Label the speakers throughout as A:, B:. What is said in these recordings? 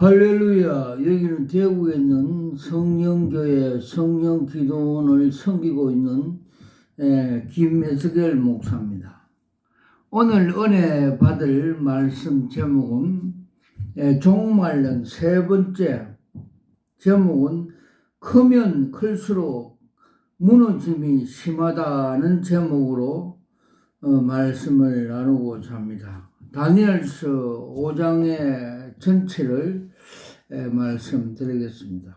A: 할렐루야. 여기는 대구에 있는 성령교회 성령기도원을 섬기고 있는 김혜석열 목사입니다. 오늘 은혜 받을 말씀 제목은 종말론 세 번째 제목은 크면 클수록 무너짐이 심하다는 제목으로 말씀을 나누고자 합니다. 다니엘서 5장의 전체를 말씀드리겠습니다.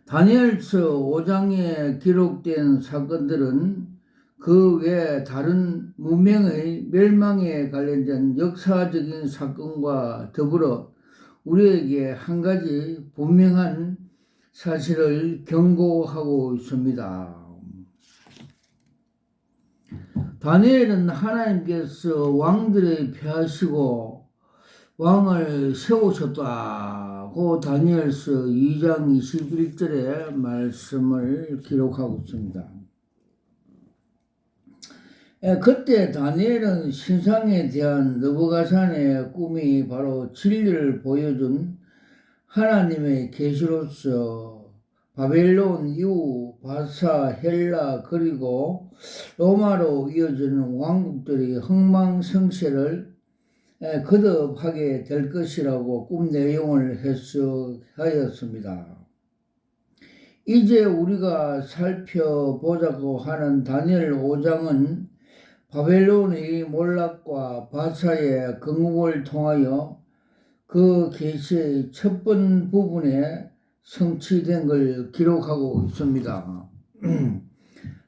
A: 다니엘서 5장에 기록된 사건들은 그 외 다른 문명의 멸망에 관련된 역사적인 사건과 더불어 우리에게 한 가지 분명한 사실을 경고하고 있습니다. 다니엘은 하나님께서 왕들을 폐하시고 왕을 세우셨다고 다니엘서 2장 21절의 말씀을 기록하고 있습니다. 그때 다니엘은 신상에 대한 느부갓네살의 꿈이 바로 진리를 보여준 하나님의 계시로서 바벨론 이후 바사, 헬라 그리고 로마로 이어지는 왕국들이 흥망성쇠를 거듭하게 될 것이라고 꿈 내용을 해석하였습니다. 이제 우리가 살펴보자고 하는 다니엘 5장은 바벨론의 몰락과 바사의 건국을 통하여 그 계시의 첫 번 부분에 성취된 걸 기록하고 있습니다.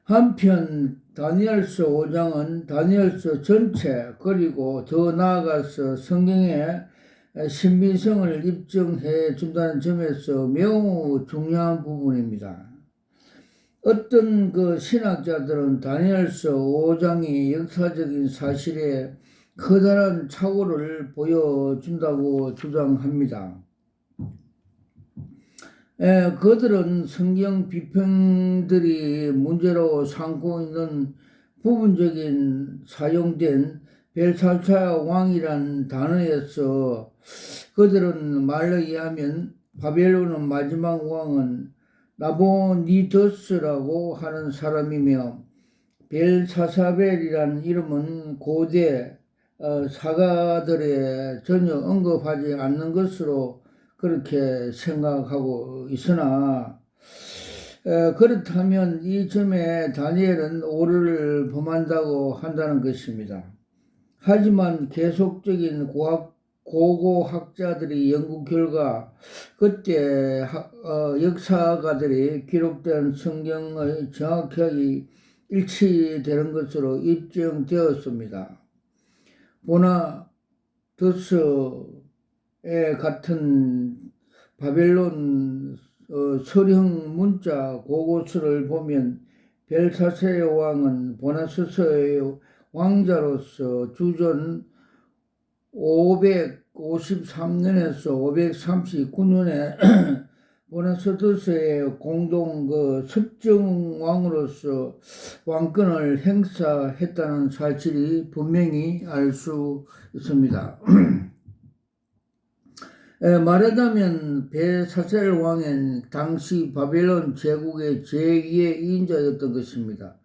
A: 한편 다니엘서 5장은 다니엘서 전체 그리고 더 나아가서 성경의 신빙성을 입증해 준다는 점에서 매우 중요한 부분입니다. 어떤 그 신학자들은 다니엘서 5장이 역사적인 사실에 커다란 착오를 보여준다고 주장합니다. 그들은 성경 비평들이 문제로 삼고 있는 부분적인 사용된 벨사살 왕이란 단어에서 그들은 말로 의하면 바벨론의 마지막 왕은 나보니더스라고 하는 사람이며 벨사사벨이라는 이름은 고대 사가들에 전혀 언급하지 않는 것으로 그렇게 생각하고 있으나 그렇다면 이 점에 다니엘은 오류를 범한다고 한다는 것입니다. 하지만 계속적인 고고학자들이 연구 결과 그때 역사가들이 기록된 성경의 정확하게 일치되는 것으로 입증되었습니다. 보나더스의 같은 바벨론 서령 문자 고고서를 보면 벨사살 왕은 보나스의 왕자로서 주전 553년에서 539년에 보나스더스의 공동 섭정왕으로서 왕권을 행사했다는 사실이 분명히 알 수 있습니다. 말하자면 벨사살 왕은 당시 바벨론 제국의 제2의 인자였던 것입니다.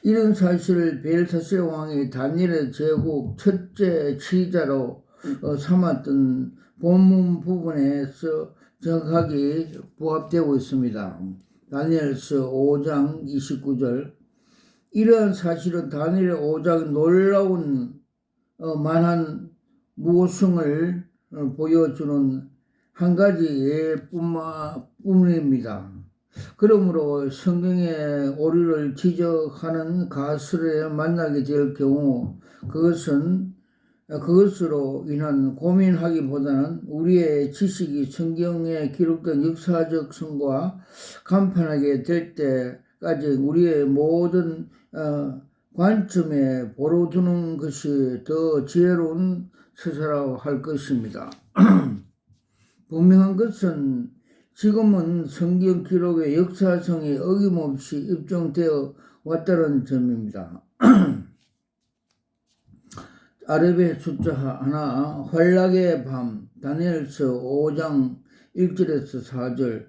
A: 이런 사실을 벨사살 왕이 다니엘의 제국 첫째 지휘자로 삼았던 본문 부분에서 정확하게 부합되고 있습니다. 다니엘서 5장 29절. 이러한 사실은 다니엘 5장 놀라운 만한 무엇을 보여주는 한 가지 예뿐입니다. 그러므로 성경의 오류를 지적하는 가설에 만나게 될 경우 그것으로 인한 고민하기보다는 우리의 지식이 성경에 기록된 역사적 성과 간판하게 될 때까지 우리의 모든 관점에 보러두는 것이 더 지혜로운 처사라고 할 것입니다. 분명한 것은 지금은 성경 기록의 역사성이 어김없이 입증되어 왔다는 점입니다. 아랍의 숫자 하나, 활락의 밤, 다니엘서 5장 1절에서 4절.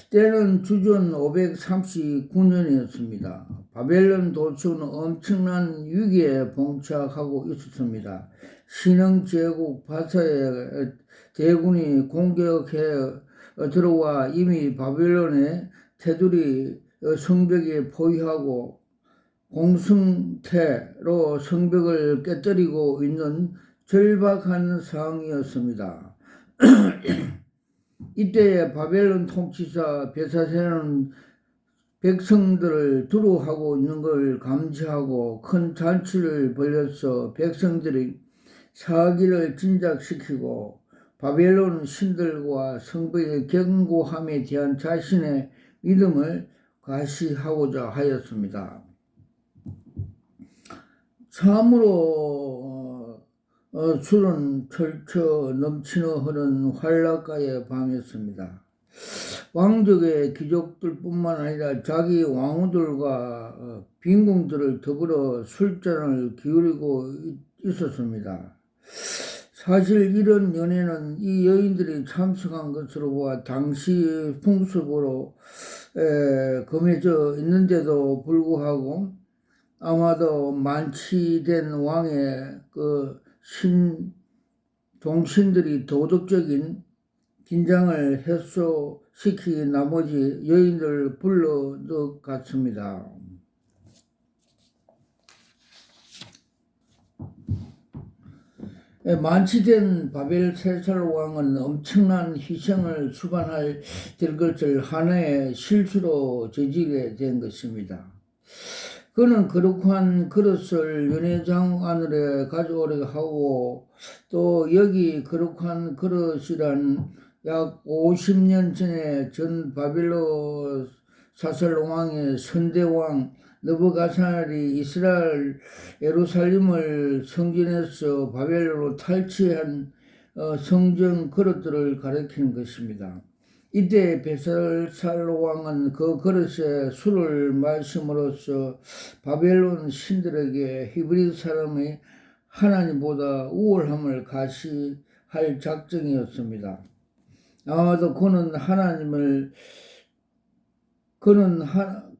A: 때는 주전 539년이었습니다. 바벨론 도초는 엄청난 위기에 봉착하고 있었습니다. 신흥 제국 바사의 대군이 공격해 들어와 이미 바벨론의 테두리 성벽에 포위하고 공승태로 성벽을 깨뜨리고 있는 절박한 상황이었습니다. 이때 바벨론 통치자 벨사살은 백성들을 두루하고 있는 걸 감지하고 큰 잔치를 벌여서 백성들이 사기를 진작시키고 바벨론 신들과 성벽의 견고함에 대한 자신의 믿음을 과시하고자 하였습니다. 참으로 술은 철쳐 넘치는 흐른 활락가의 밤이었습니다. 왕족의 귀족들뿐만 아니라 자기 왕후들과 빈궁들을 더불어 술잔을 기울이고 있었습니다. 사실 이런 연회는 이 여인들이 참석한 것으로 보아 당시 풍습으로 금해져 있는데도 불구하고 아마도 만취된 왕의 동신들이 도덕적인 긴장을 해소시킨 나머지 여인들을 불러넣은 것 같습니다. 만취된 바벨세살 왕은 엄청난 희생을 수반할 될 것을 하나의 실수로 저지르게 된 것입니다. 그는 거룩한 그릇을 연회장 안으로 가져오려고 하고 또 여기 거룩한 그릇이란 약 50년 전에 전 바빌론 사살 왕의 선대왕 느부갓네살이 이스라엘 예루살렘을 성전에서 바벨론으로 탈취한 성전 그릇들을 가리키는 것입니다. 이때 벨사살 왕은 그 그릇에 술을 마심으로써 바벨론 신들에게 히브리 사람의 하나님보다 우월함을 가시할 작정이었습니다. 아마도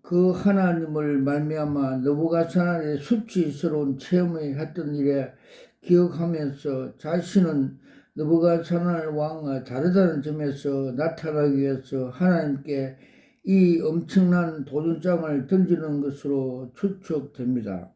A: 그 하나님을 말미암아 느부갓네살의 수치스러운 체험을 했던 일에 기억하면서 자신은 느부갓네살 왕과 다르다는 점에서 나타나기 위해서 하나님께 이 엄청난 도전장을 던지는 것으로 추측됩니다.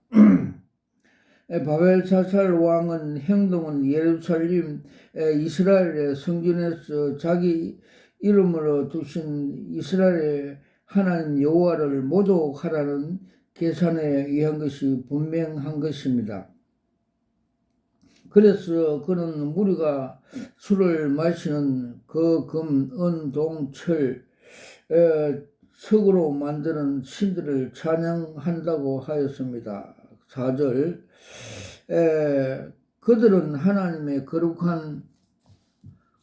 A: 바벨사살 왕은 행동은 예루살렘 이스라엘의 성전에서 자기 이름으로 두신 이스라엘의 하나님 여호와를 모독하라는 계산에 의한 것이 분명한 것입니다. 그래서 그는 무리가 술을 마시는 그 금, 은, 동, 철, 석으로 만드는 신들을 찬양한다고 하였습니다. 4절 그들은 하나님의 거룩한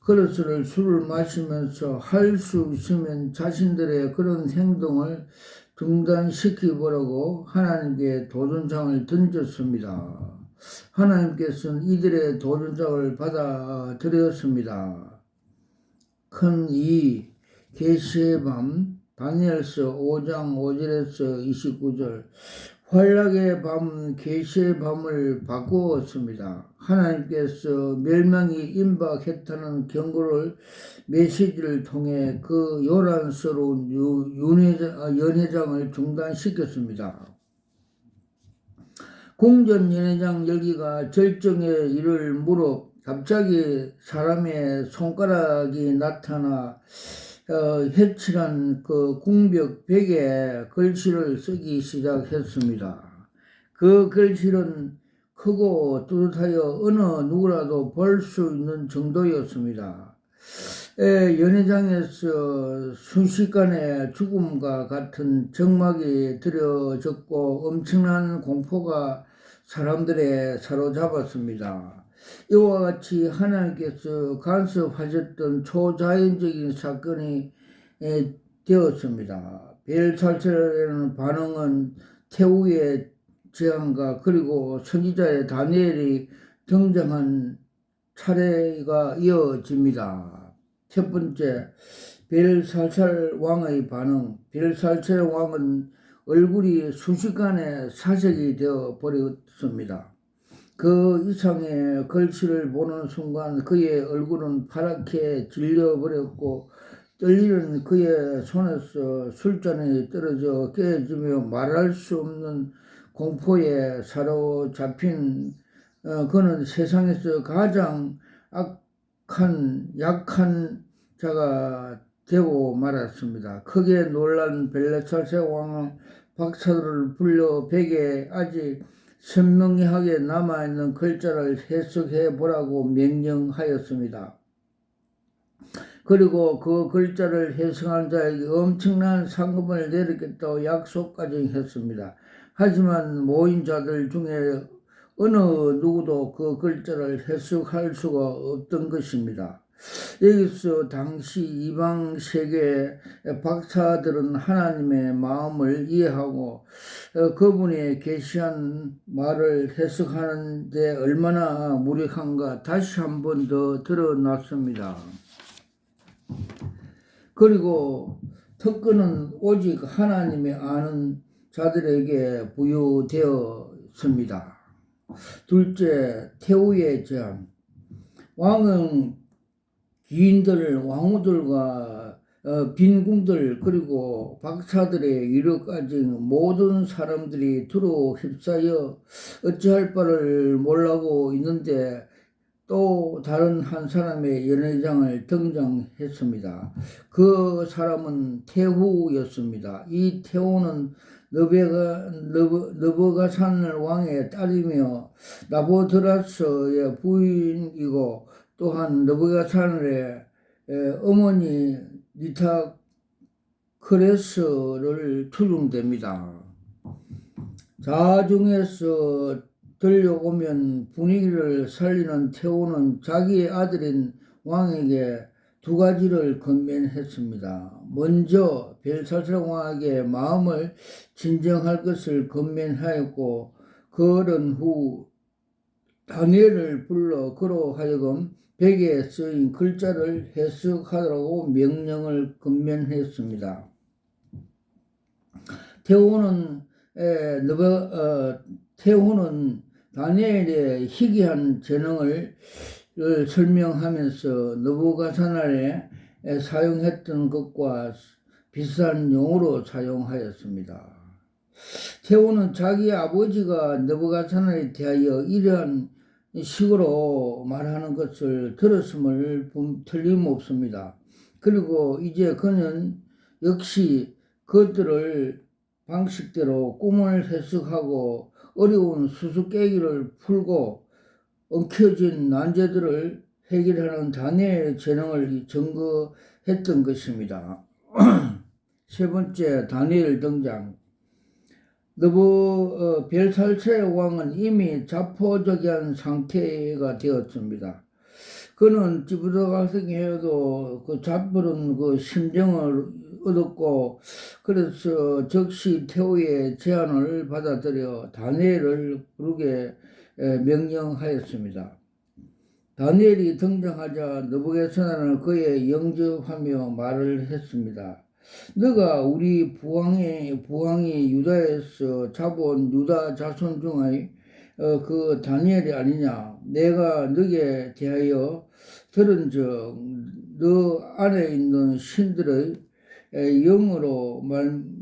A: 그릇을 술을 마시면서 할 수 있으면 자신들의 그런 행동을 중단시키보려고 하나님께 도전장을 던졌습니다. 하나님께서는 이들의 도전장을 받아들였습니다. 큰 이 계시의 밤 다니엘서 5장 5절에서 29절 활락의 밤, 계시의 밤을 바꾸었습니다. 하나님께서 멸망이 임박했다는 경고를 메시지를 통해 그 요란스러운 연회장을 중단시켰습니다. 궁전 연회장 열기가 절정에 이를 무렵 갑자기 사람의 손가락이 나타나 해칠한 그 궁벽 벽에 글씨를 쓰기 시작했습니다. 그 글씨는 크고 뚜렷하여 어느 누구라도 볼 수 있는 정도였습니다. 연회장에서 순식간에 죽음과 같은 적막이 들여졌고 엄청난 공포가 사람들의 사로잡았습니다. 이와 같이 하나님께서 간섭하셨던 초자연적인 사건이 되었습니다. 벨사살의 반응은 태후의 재앙과 그리고 선지자의 다니엘이 등장한 차례가 이어집니다. 첫 번째, 벨사살 왕의 반응. 벨사살 왕은 얼굴이 순식간에 사색이 되어 버렸습니다. 그 이상의 글씨를 보는 순간 그의 얼굴은 파랗게 질려버렸고 떨리는 그의 손에서 술잔이 떨어져 깨지며 말할 수 없는 공포에 사로잡힌 그는 세상에서 가장 약한 자가 되고 말았습니다. 크게 놀란 벨사살 왕은 박사들을 불러 벽에 아직 선명하게 남아있는 글자를 해석해 보라고 명령하였습니다. 그리고 그 글자를 해석한 자에게 엄청난 상금을 내리겠다고 약속까지 했습니다. 하지만 모인 자들 중에 어느 누구도 그 글자를 해석할 수가 없던 것입니다. 여기서 당시 이방 세계의 박사들은 하나님의 마음을 이해하고 그분이 계시한 말을 해석하는 데 얼마나 무력한가 다시 한 번 더 드러났습니다. 그리고 특권은 오직 하나님이 아는 자들에게 부여되었습니다. 둘째, 태후의 제한. 왕은 귀인들, 왕후들과 빈궁들 그리고 박사들의 이르까지 모든 사람들이 두루 휩싸여 어찌할 바를 몰라고 있는데 또 다른 한 사람의 연회장을 등장했습니다. 그 사람은 태후였습니다. 이 태후는 느부갓네살 왕의 딸이며 나보드라스의 부인이고 또한 느부갓네살의 어머니 니타크레스를 추정됩니다. 자중에서 들려오면 분위기를 살리는 태후는 자기의 아들인 왕에게 두 가지를 건면했습니다. 먼저 벨사살 왕에게 마음을 진정할 것을 건면하였고 그런 후 다니엘을 불러 그로 하여금 벽에 쓰인 글자를 해석하라고 명령을 건면했습니다. 태후는 다니엘의 희귀한 재능을 설명하면서 느부갓네살에 사용했던 것과 비슷한 용어로 사용하였습니다. 태후는 자기 아버지가 느부갓네살에 대하여 이러한 식으로 말하는 것을 들었음을 틀림없습니다. 그리고 이제 그는 역시 그들을 방식대로 꿈을 해석하고 어려운 수수께끼를 풀고 엉켜진 난제들을 해결하는 다니엘의 재능을 증거했던 것입니다. 세 번째, 다니엘 등장. 벨사살 왕은 이미 자포자기한 상태가 되었습니다. 그는 집으로 가서해도 그 잡부른 그 심정을 얻었고 그래서 즉시 태후의 제안을 받아들여 다니엘을 부르게 명령하였습니다. 다니엘이 등장하자 느부갓네살은 그에 영접하며 말을 했습니다. 너가 우리 부왕이 유다에서 잡아온 유다 자손 중의 그 다니엘이 아니냐? 내가 너에 대하여 들은 적 너 안에 있는 신들의 영으로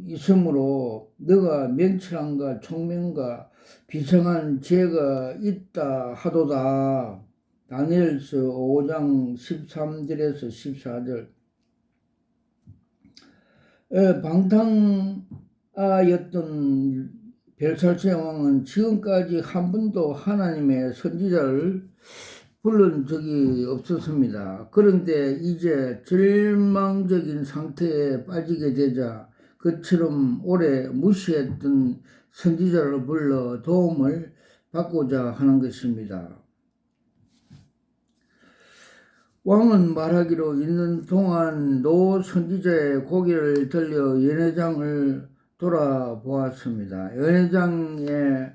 A: 있으므로 너가 명철함과 총명과 비상한 죄가 있다 하도다. 다니엘서 5장 13절에서 14절. 방탕아였던 벨사살 왕은 지금까지 한 번도 하나님의 선지자를 부른 적이 없었습니다. 그런데 이제 절망적인 상태에 빠지게 되자 그처럼 오래 무시했던 선지자를 불러 도움을 받고자 하는 것입니다. 왕은 말하기로 있는 동안 노 선지자의 고개를 들려 연회장을 돌아보았습니다. 연회장에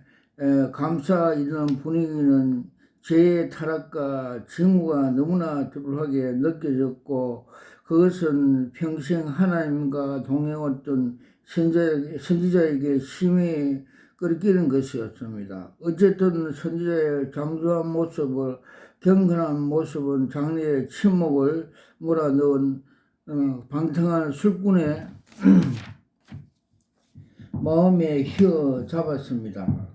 A: 감싸 있는 분위기는 죄의 타락과 징후가 너무나 뚜렷하게 느껴졌고 그것은 평생 하나님과 동행했던 선지자에게 심히 끓기는 것이었습니다. 어쨌든 선지자의 장조한 모습을 경건한 모습은 장래의 침묵을 몰아넣은 방탕한 술꾼의 마음에 휘어잡았습니다.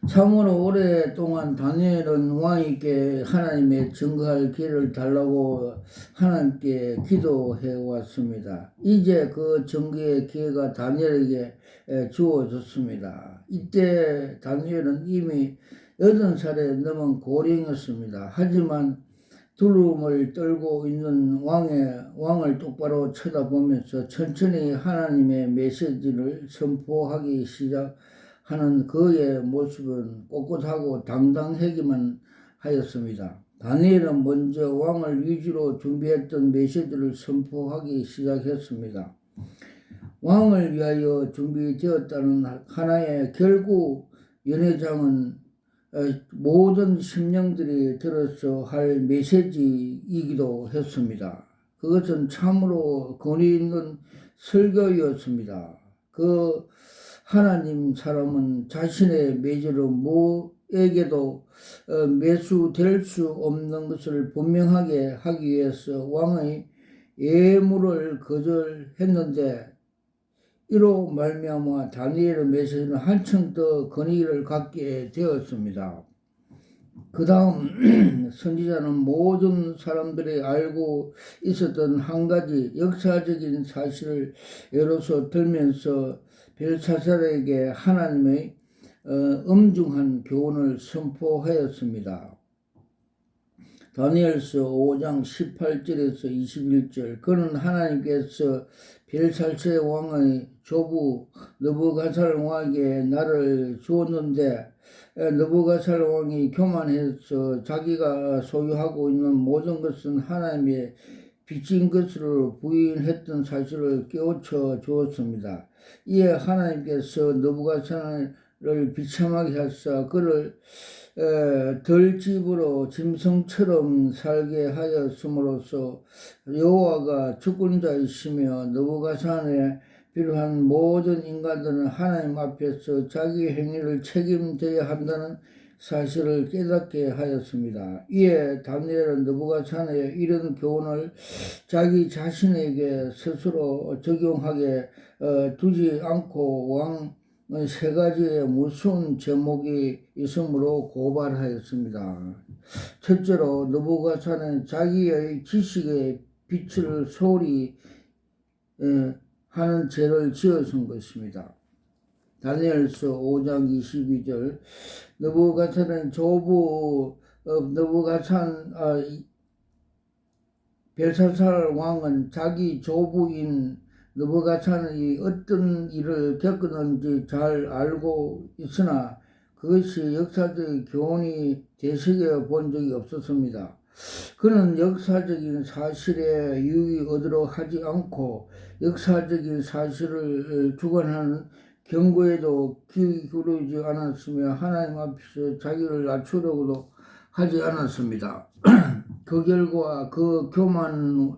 A: 참으로 오랫동안 다니엘은 왕에게 하나님의 증거할 기회를 달라고 하나님께 기도해 왔습니다. 이제 그 증거의 기회가 다니엘에게 주어졌습니다. 이때 다니엘은 이미 80살에 넘은 고령이었습니다. 하지만 두려움을 떨고 있는 왕을 똑바로 쳐다보면서 천천히 하나님의 메시지를 선포하기 시작하는 그의 모습은 꼿꼿하고 당당하기만 하였습니다. 다니엘은 먼저 왕을 위주로 준비했던 메시지를 선포하기 시작했습니다. 왕을 위하여 준비되었다는 하나의 결국 연회장은 모든 심령들이 들어서 할 메시지이기도 했습니다. 그것은 참으로 권위 있는 설교였습니다. 그 하나님 사람은 자신의 메시지로 뭐에게도 매수될 수 없는 것을 분명하게 하기 위해서 왕의 예물을 거절했는데 이로 말미암아 다니엘의 메시지는 한층 더 권위를 갖게 되었습니다. 그 다음 선지자는 모든 사람들이 알고 있었던 한 가지 역사적인 사실을 예로서 들면서 벨사살에게 하나님의 엄중한 교훈을 선포하였습니다. 다니엘서 5장 18절에서 21절 그는 하나님께서 벨살세 왕의 조부 느부갓살 왕에게 나를 주었는데 느부갓살 왕이 교만해서 자기가 소유하고 있는 모든 것은 하나님의 빚진 것으로 부인했던 사실을 깨우쳐 주었습니다. 이에 하나님께서 느부갓살을 비참하게 하사 그를 들집으로 짐승처럼 살게 하였음으로써 여호와가 주권자이시며 느부갓네살에 필요한 모든 인간들은 하나님 앞에서 자기 행위를 책임져야 한다는 사실을 깨닫게 하였습니다. 이에 다니엘은 느부갓네살의 이런 교훈을 자기 자신에게 스스로 적용하게 두지 않고 왕 세 가지의 무서운 제목이 있으므로 고발하였습니다. 첫째로 느부갓네살은 자기의 지식의 빛을 소홀히 하는 죄를 지어선 것입니다. 다니엘서 5장 22절 느부갓네살은 조부 벨사살 왕은 자기 조부인 느부갓네살이 어떤 일을 겪었는지 잘 알고 있으나 그것이 역사적 교훈이 되새겨 본 적이 없었습니다. 그는 역사적인 사실에 유의 얻으려 하지 않고 역사적인 사실을 주관하는 경고에도 귀 기울이지 않았으며 하나님 앞에서 자기를 낮추려고도 하지 않았습니다. 그 결과 그 교만한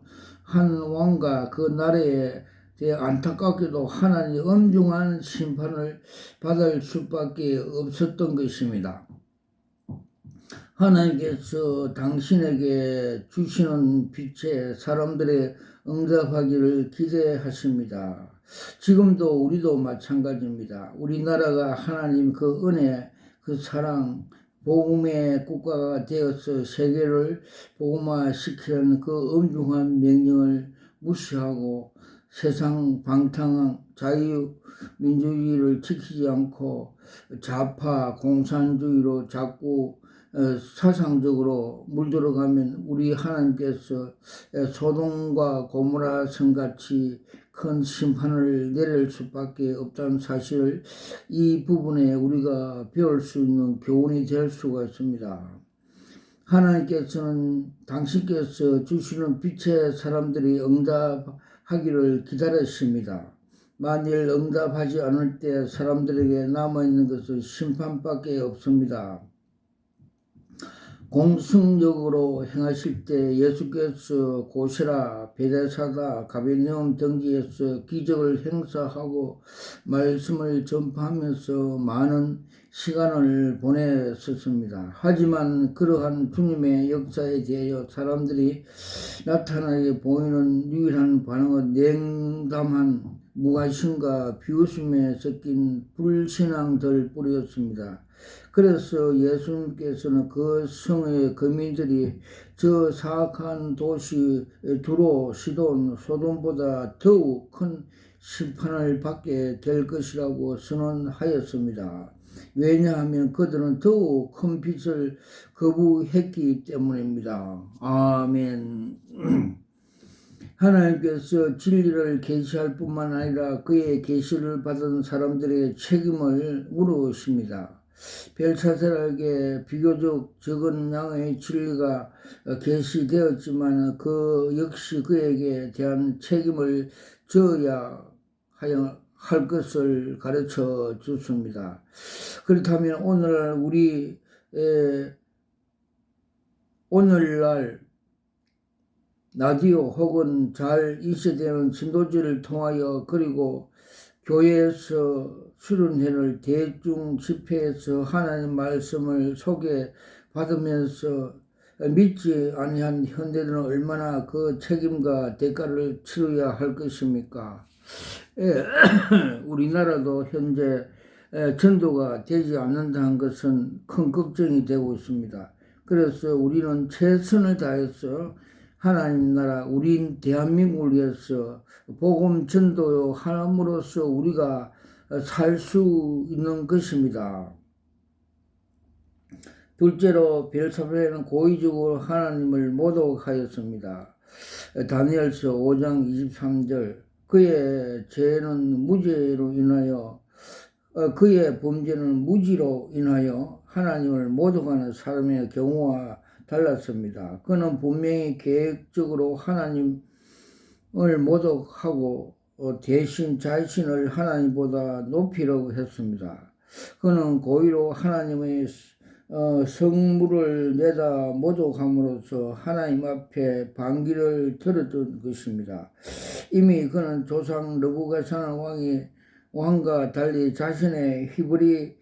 A: 왕과 그 나라에 대해 안타깝게도 하나님의 엄중한 심판을 받을 수밖에 없었던 것입니다. 하나님께서 당신에게 주시는 빛에 사람들의 응답하기를 기대하십니다. 지금도 우리도 마찬가지입니다. 우리나라가 하나님 그 은혜, 그 사랑, 복음의 국가가 되어서 세계를 복음화시키는 그 엄중한 명령을 무시하고 세상 방탕한 자유민주주의를 지키지 않고 좌파 공산주의로 자꾸 사상적으로 물들어가면 우리 하나님께서 소돔과 고모라 성같이 큰 심판을 내릴 수밖에 없다는 사실을 이 부분에 우리가 배울 수 있는 교훈이 될 수가 있습니다. 하나님께서는 당신께서 주시는 빛의 사람들이 응답하기를 기다리십니다. 만일 응답하지 않을 때 사람들에게 남아있는 것은 심판밖에 없습니다. 공승적으로 행하실 때 예수께서 고세라, 베데사다, 가베네움 등지에서 기적을 행사하고 말씀을 전파하면서 많은 시간을 보냈었습니다. 하지만 그러한 주님의 역사에 대하여 사람들이 나타나게 보이는 유일한 반응은 냉담한 무관심과 비웃음에 섞인 불신앙들 뿐이었습니다. 그래서 예수님께서는 그 성의 거민들이 저 사악한 도시 두로, 시돈, 소돔보다 더욱 큰 심판을 받게 될 것이라고 선언하였습니다. 왜냐하면 그들은 더욱 큰 빛을 거부했기 때문입니다. 아멘. 하나님께서 진리를 계시할 뿐만 아니라 그의 계시를 받은 사람들의 책임을 물으십니다. 벨사살에게 비교적 적은 양의 진리가 계시되었지만 그 역시 그에게 대한 책임을 져야 할 것을 가르쳐 주십니다. 그렇다면 오늘날 라디오 혹은 잘 인쇄되는 진도지를 통하여 그리고 교회에서 수련회를 대중 집회에서 하나님 말씀을 소개받으면서 믿지 아니한 현대들은 얼마나 그 책임과 대가를 치러야 할 것입니까? 우리나라도 현재 전도가 되지 않는다는 것은 큰 걱정이 되고 있습니다. 그래서 우리는 최선을 다해서 하나님 나라, 우리 대한민국을 위해서 복음 전도함으로써 우리가 살 수 있는 것입니다. 둘째로 벨사살은 고의적으로 하나님을 모독하였습니다. 다니엘서 5장 23절 그의 죄는 무죄로 인하여 그의 범죄는 무지로 인하여 하나님을 모독하는 사람의 경우와 달랐습니다. 그는 분명히 계획적으로 하나님을 모독하고 대신 자신을 하나님보다 높이려고 했습니다. 그는 고의로 하나님의 성물을 내다 모독함으로써 하나님 앞에 반기를 들었던 것입니다. 이미 그는 조상 느부갓네살 왕과 달리 자신의 히브리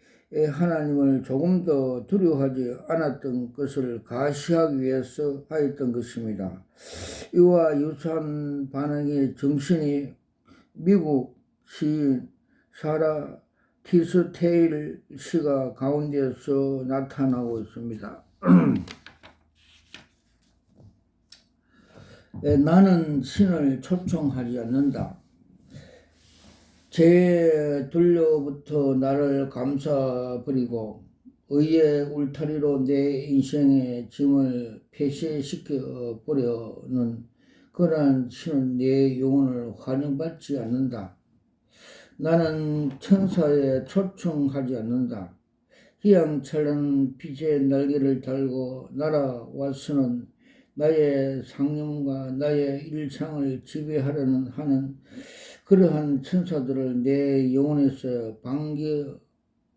A: 하나님을 조금 더 두려워하지 않았던 것을 가시하기 위해서 하였던 것입니다. 이와 유사한 반응의 정신이 미국 시인 사라 티스테일 씨가 가운데서 나타나고 있습니다. 나는 신을 초청하지 않는다. 죄들로부터 나를 감싸버리고 의의 울타리로 내 인생의 짐을 폐쇄시켜 버려는 그러한 신은 내 영혼을 환영받지 않는다. 나는 천사에 초청하지 않는다. 희양찬란한 빛의 날개를 달고 날아와서는 나의 상념과 나의 일상을 지배하려는 하는 그러한 천사들을 내 영혼에서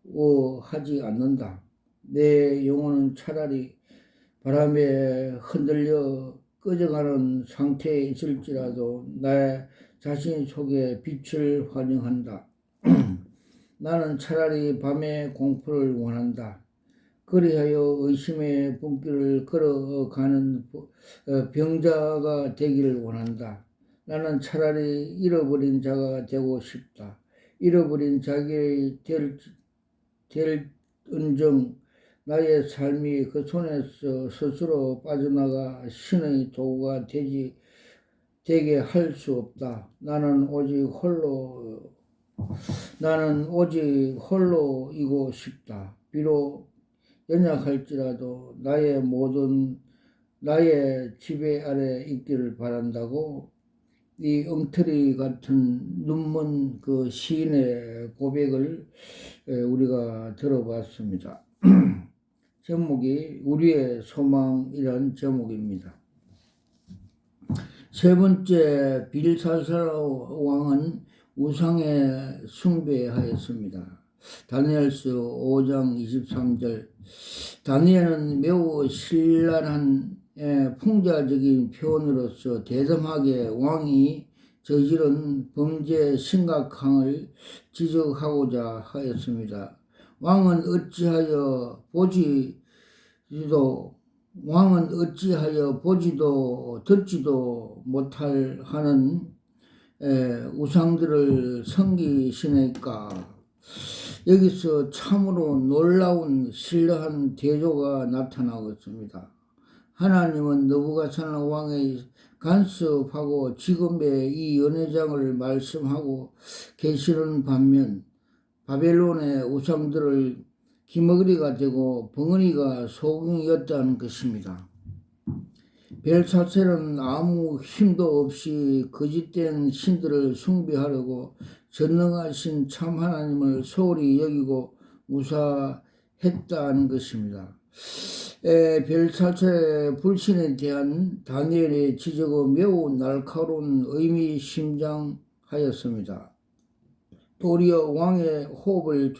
A: 반겨하지 않는다. 내 영혼은 차라리 바람에 흔들려 꺼져가는 상태에 있을지라도 나의 자신 속에 빛을 환영한다. 나는 차라리 밤의 공포를 원한다. 그리하여 의심의 분길을 걸어가는 병자가 되기를 원한다. 나는 차라리 잃어버린 자가 되고 싶다. 잃어버린 자기 될 은정 나의 삶이 그 손에서 스스로 빠져나가 신의 도구가 되게 할 수 없다. 나는 오직 홀로이고 싶다. 비록 연약할지라도 나의 지배 아래 있기를 바란다고 이 엉터리 같은 눈먼 그 시인의 고백을 우리가 들어봤습니다. 제목이 우리의 소망이란 제목입니다. 세 번째 벨사살 왕은 우상에 숭배하였습니다. 다니엘서 5장 23절. 다니엘은 매우 신랄한 풍자적인 표현으로서 대담하게 왕이 저지른 범죄 심각함을 지적하고자 하였습니다. 왕은 어찌하여 보지도 듣지도 못할 하는 우상들을 섬기시니까. 여기서 참으로 놀라운 신뢰한 대조가 나타나고 있습니다. 하나님은 느부갓네살 왕의 간섭하고 지금의 이 연회장을 말씀하고 계시는 반면 바벨론의 우상들을 기머거리가 되고 벙어리가 소궁이었다는 것입니다. 벨사셀은 아무 힘도 없이 거짓된 신들을 숭배하려고 전능하신 참 하나님을 소홀히 여기고 무사했다는 것입니다. 벨사셀의 불신에 대한 다니엘의 지적은 매우 날카로운 의미심장하였습니다. 도리어 왕의 호흡을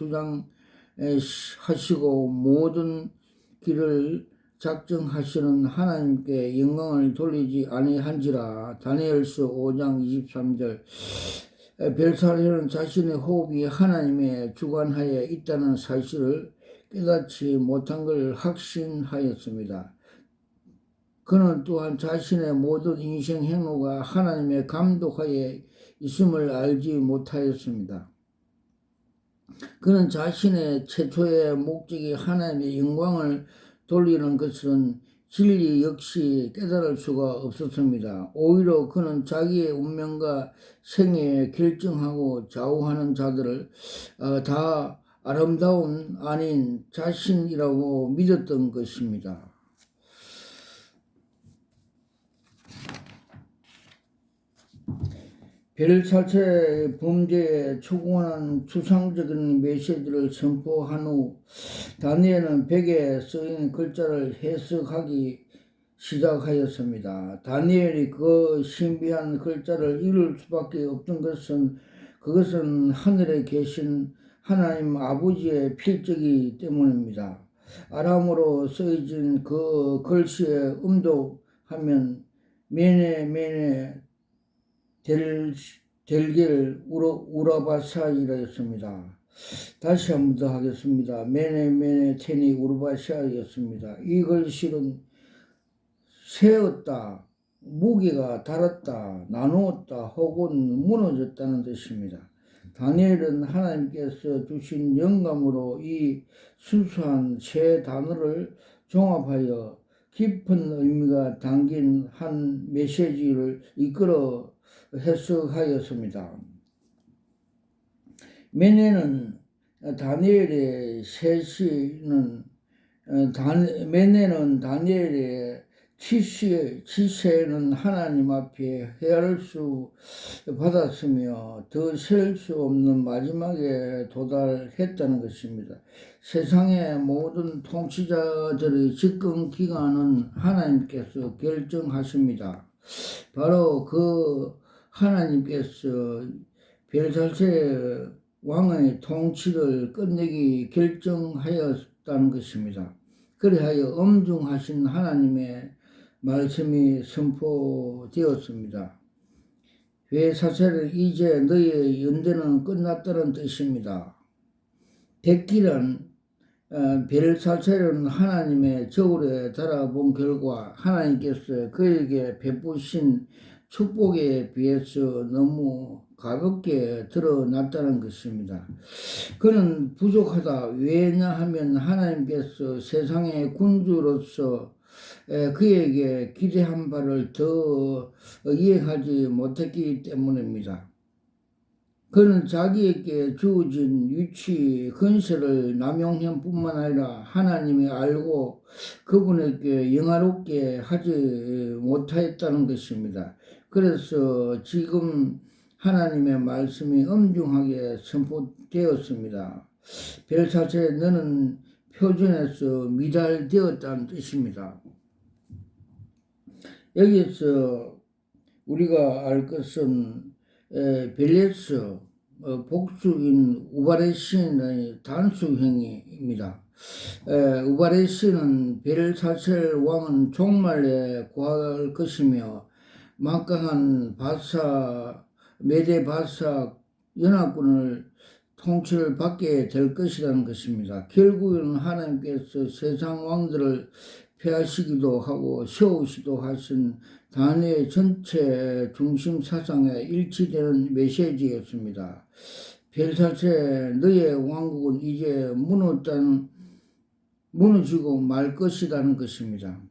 A: 주장하시고 모든 길을 작정하시는 하나님께 영광을 돌리지 아니한지라. 다니엘서 5장 23절. 벨사셀은 자신의 호흡이 하나님의 주관하에 있다는 사실을 깨닫지 못한 걸 확신하였습니다. 그는 또한 자신의 모든 인생 행로가 하나님의 감독하에 있음을 알지 못하였습니다. 그는 자신의 최초의 목적이 하나님의 영광을 돌리는 것은 진리 역시 깨달을 수가 없었습니다. 오히려 그는 자기의 운명과 생애에 결정하고 좌우하는 자들을 다 아름다운 아닌 자신이라고 믿었던 것입니다. 벨사셀의 범죄에 초고한 추상적인 메시지를 선포한 후 다니엘은 벽에 쓰인 글자를 해석하기 시작하였습니다. 다니엘이 그 신비한 글자를 읽을 수밖에 없던 것은 그것은 하늘에 계신 하나님 아버지의 필적이기 때문입니다. 아람어로 쓰여진 그 글씨의 음독하면 메네 델겔 우라바샤이였습니다. 다시 한 번 더 하겠습니다. 메네 테니 우르바샤이였습니다. 이 글씨는 세었다, 무게가 달았다, 나누었다 혹은 무너졌다는 뜻입니다. 다니엘은 하나님께서 주신 영감으로 이 순수한 세 단어를 종합하여 깊은 의미가 담긴 한 메시지를 이끌어 해석하였습니다. 메네는 다니엘의 치세는 하나님 앞에 헤아릴 수 받았으며 더 셀 수 없는 마지막에 도달했다는 것입니다. 세상의 모든 통치자들의 집권 기간은 하나님께서 결정하십니다. 바로 그 하나님께서 벨사셀 왕의 통치를 끝내기 결정하였다는 것입니다. 그리하여 엄중하신 하나님의 말씀이 선포되었습니다. 벨사셀은 이제 너의 연대는 끝났다는 뜻입니다. 백기란 벨사셀은 하나님의 저울에 달아본 결과 하나님께서 그에게 베푸신 축복에 비해서 너무 가볍게 드러났다는 것입니다. 그는 부족하다. 왜냐하면 하나님께서 세상의 군주로서 그에게 기대한 바를 더 이행하지 못했기 때문입니다. 그는 자기에게 주어진 위치, 근세를 남용할 뿐만 아니라 하나님이 알고 그분에게 영화롭게 하지 못하였다는 것입니다. 그래서 지금 하나님의 말씀이 엄중하게 선포되었습니다. 벨사셀 너는 표준에서 미달되었다는 뜻입니다. 여기서 우리가 알 것은 벨레스 복수인 우바레신의 단수형입니다. 우바레신은 벨사셀 왕은 종말에 구할 것이며 막강한 메데 바사 연합군을 통치를 받게 될 것이라는 것입니다. 결국에는 하나님께서 세상 왕들을 폐하시기도 하고 세우시기도 하신 다니엘 전체 중심 사상에 일치되는 메시지였습니다. 벨사체 너의 왕국은 이제 무너지고 말 것이라는 것입니다.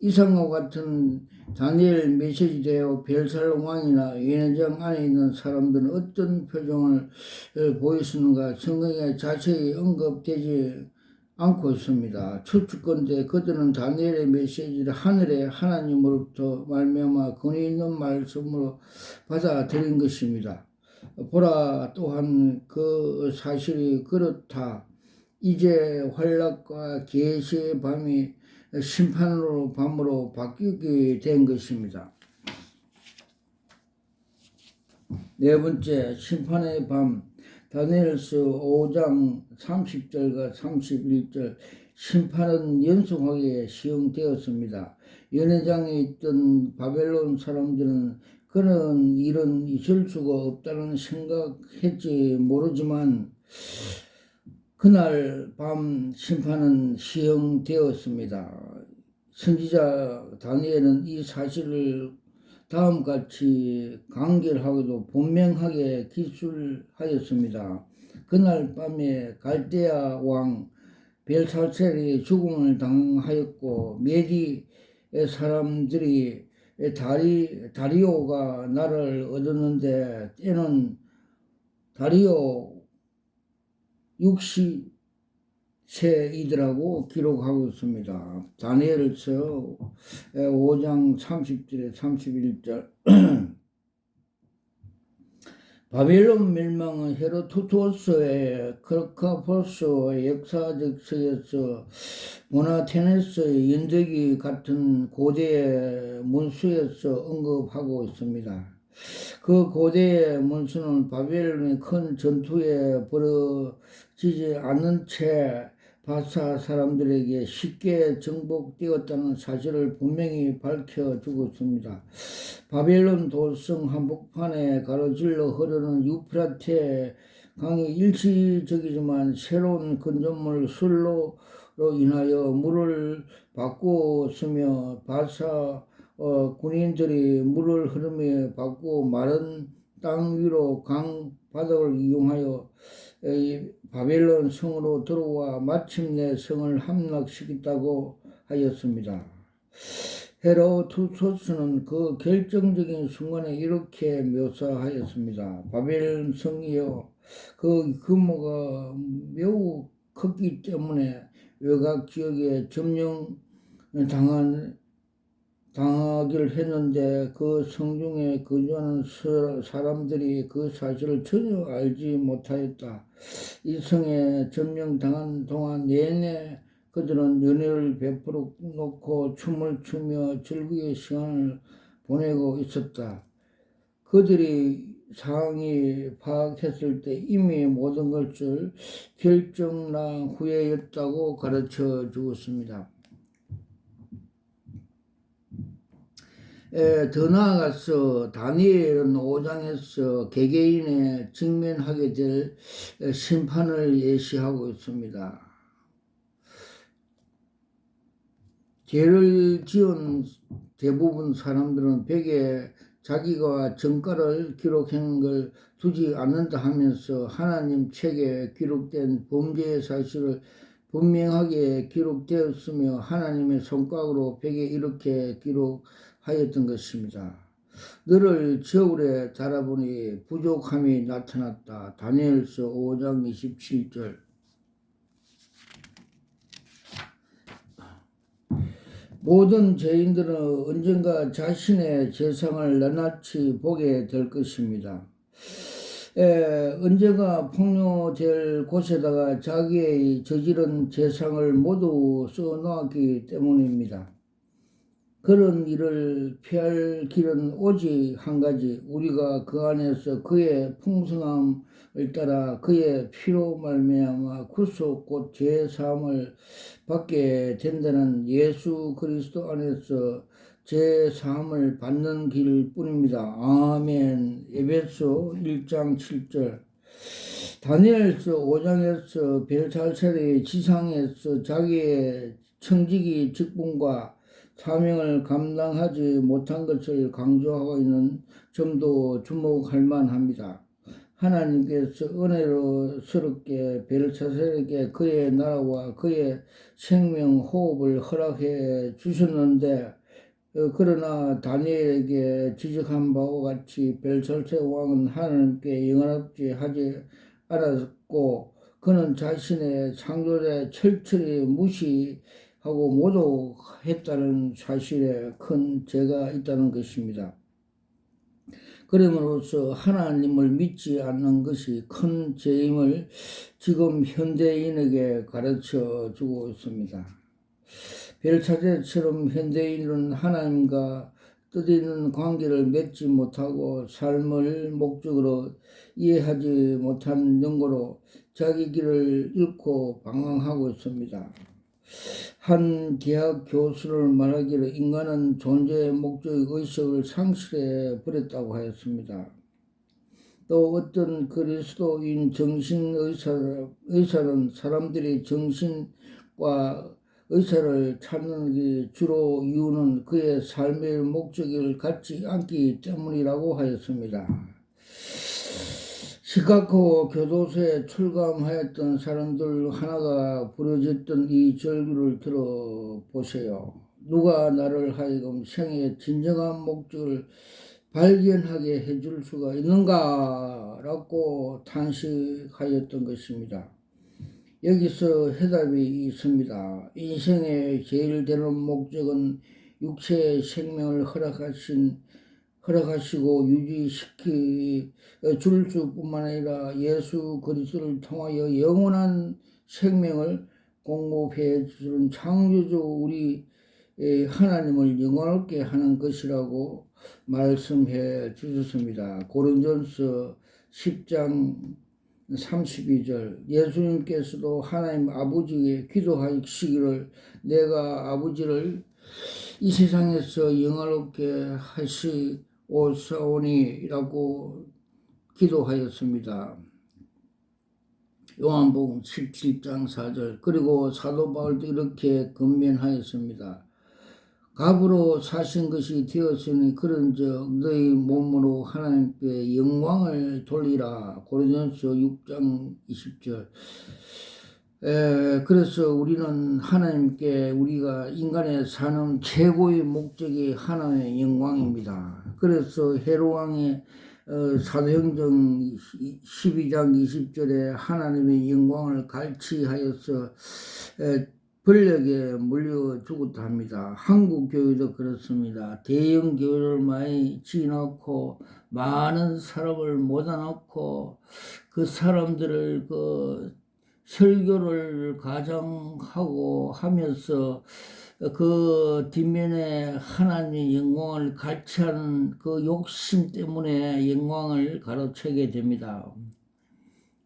A: 이상과 같은 다니엘 메시지대로 벨살 왕이나 예언장 안에 있는 사람들은 어떤 표정을 보였는가 성경에 자세히 언급되지 않고 있습니다. 추측건대 그들은 다니엘의 메시지를 하늘의 하나님으로부터 말미암아 권위 있는 말씀으로 받아들인 것입니다. 보라 또한 그 사실이 그렇다. 이제 환락과 계시의 밤이 심판으로 밤으로 바뀌게 된 것입니다. 네 번째, 심판의 밤. 다니엘서 5장 30절과 31절. 심판은 연속하게 시행되었습니다. 연회장에 있던 바벨론 사람들은 그런 일은 있을 수가 없다는 생각했지 모르지만 그날 밤 심판은 시행되었습니다. 선지자 다니엘은 이 사실을 다음같이 간결하고도 분명하게 기술하였습니다. 그날 밤에 갈대아 왕 벨사셀이 죽음을 당하였고 메디의 사람들이 다리오가 나라를 얻었는데 때는 다리오 60세이더라고 기록하고 있습니다. 다니엘서 5장 30절에 31절. 바벨론 멸망은 헤로도토스의 크르카포스의 역사적 서에서 모나테네스의 연대기 같은 고대의 문수에서 언급하고 있습니다. 그 고대의 문수는 바벨론의 큰 전투에 벌어지지 않는 채 바사 사람들에게 쉽게 정복되었다는 사실을 분명히 밝혀주고 있습니다. 바벨론 도성 한복판에 가로질러 흐르는 유프라테 강이 일시적이지만 새로운 건전물 술로 인하여 물을 바꾸었으며 바사 군인들이 물을 흐름에 받고 마른 땅 위로 강 바닥을 이용하여 바벨론 성으로 들어와 마침내 성을 함락시켰다고 하였습니다. 헤로도토스는 그 결정적인 순간에 이렇게 묘사하였습니다. 바벨론 성이여 그 규모가 매우 컸기 때문에 외곽 지역에 당하기를 했는데 그 성중에 거주하는 사람들이 그 사실을 전혀 알지 못하였다. 이 성에 점령당한 동안 내내 그들은 연회를 베풀어 놓고 춤을 추며 즐거운 시간을 보내고 있었다. 그들이 상황이 파악했을 때 이미 모든 것을 결정난 후에였다고 가르쳐 주었습니다. 더 나아가서 다니엘은 5장에서 개개인에 직면하게 될 심판을 예시하고 있습니다. 죄를 지은 대부분 사람들은 벽에 자기가 전가를 기록한 걸 두지 않는다 하면서 하나님 책에 기록된 범죄의 사실을 분명하게 기록되었으며 하나님의 손가락으로 벽에 이렇게 기록하였던 것입니다. 너를 저울에 달아보니 부족함이 나타났다. 다니엘서 5장 27절. 모든 죄인들은 언젠가 자신의 죄상을 낱낱이 보게 될 것입니다. 언젠가 폭로될 곳에다가 자기의 저지른 죄상을 모두 써놓았기 때문입니다. 그런 일을 피할 길은 오직 한 가지, 우리가 그 안에서 그의 풍성함을 따라 그의 피로 말미암아 구속 곧 죄 사함을 받게 된다는 예수 그리스도 안에서 죄 사함을 받는 길 뿐입니다. 아멘. 에베소 1장 7절. 다니엘서 5장에서 벨살살이 지상에서 자기의 청지기 직분과 사명을 감당하지 못한 것을 강조하고 있는 점도 주목할 만합니다. 하나님께서 은혜로스럽게 벨사살에게 그의 나라와 그의 생명 호흡을 허락해 주셨는데 그러나 다니엘에게 지적한 바와 같이 벨살살 왕은 하나님께 영원합지 하지 않았고 그는 자신의 창조자 철저히 무시하고 모독했다는 사실에 큰 죄가 있다는 것입니다. 그럼으로써 하나님을 믿지 않는 것이 큰 죄임을 지금 현대인에게 가르쳐 주고 있습니다. 벨사살처럼 현대인은 하나님과 뜻있는 관계를 맺지 못하고 삶을 목적으로 이해하지 못한 연고로 자기 길을 잃고 방황하고 있습니다. 한 대학 교수를 말하기를 인간은 존재의 목적의 의식을 상실해 버렸다고 하였습니다. 또 어떤 그리스도인 정신의사는 사람들이 정신과 의사를 찾는 주로 이유는 그의 삶의 목적을 갖지 않기 때문이라고 하였습니다. 시카고 교도소에 출감하였던 사람들 하나가 부르짖던 이 절규를 들어보세요. 누가 나를 하여금 생의 진정한 목적을 발견하게 해줄 수가 있는가? 라고 탄식하였던 것입니다. 여기서 해답이 있습니다. 인생의 제일 되는 목적은 육체의 생명을 허락하시고 유지시키 줄 수뿐만 아니라 예수 그리스도를 통하여 영원한 생명을 공급해 주는 창조주 우리 하나님을 영원하게 하는 것이라고 말씀해 주셨습니다. 고린도전서 10장 32절. 예수님께서도 하나님 아버지에게 기도하시기를 내가 아버지를 이 세상에서 영화롭게 하시오사오니라고 기도하였습니다. 요한복음 17장 4절. 그리고 사도 바울도 이렇게 권면하였습니다. 갑으로 사신 것이 되었으니 그런즉 너희 몸으로 하나님께 영광을 돌리라. 고린도전서 6장 20절. 그래서 우리는 하나님께 우리가 인간의 사는 최고의 목적이 하나님의 영광입니다. 그래서 헤롯왕의 사도행전 12장 20절에 하나님의 영광을 갈취하여서 권력에 물려 죽었다 합니다. 한국 교회도 그렇습니다. 대형 교회를 많이 지어놓고 많은 사람을 모아놓고 그 사람들을 설교를 가정하고 하면서 그 뒷면에 하나님의 영광을 갈취하는 그 욕심 때문에 영광을 가로채게 됩니다.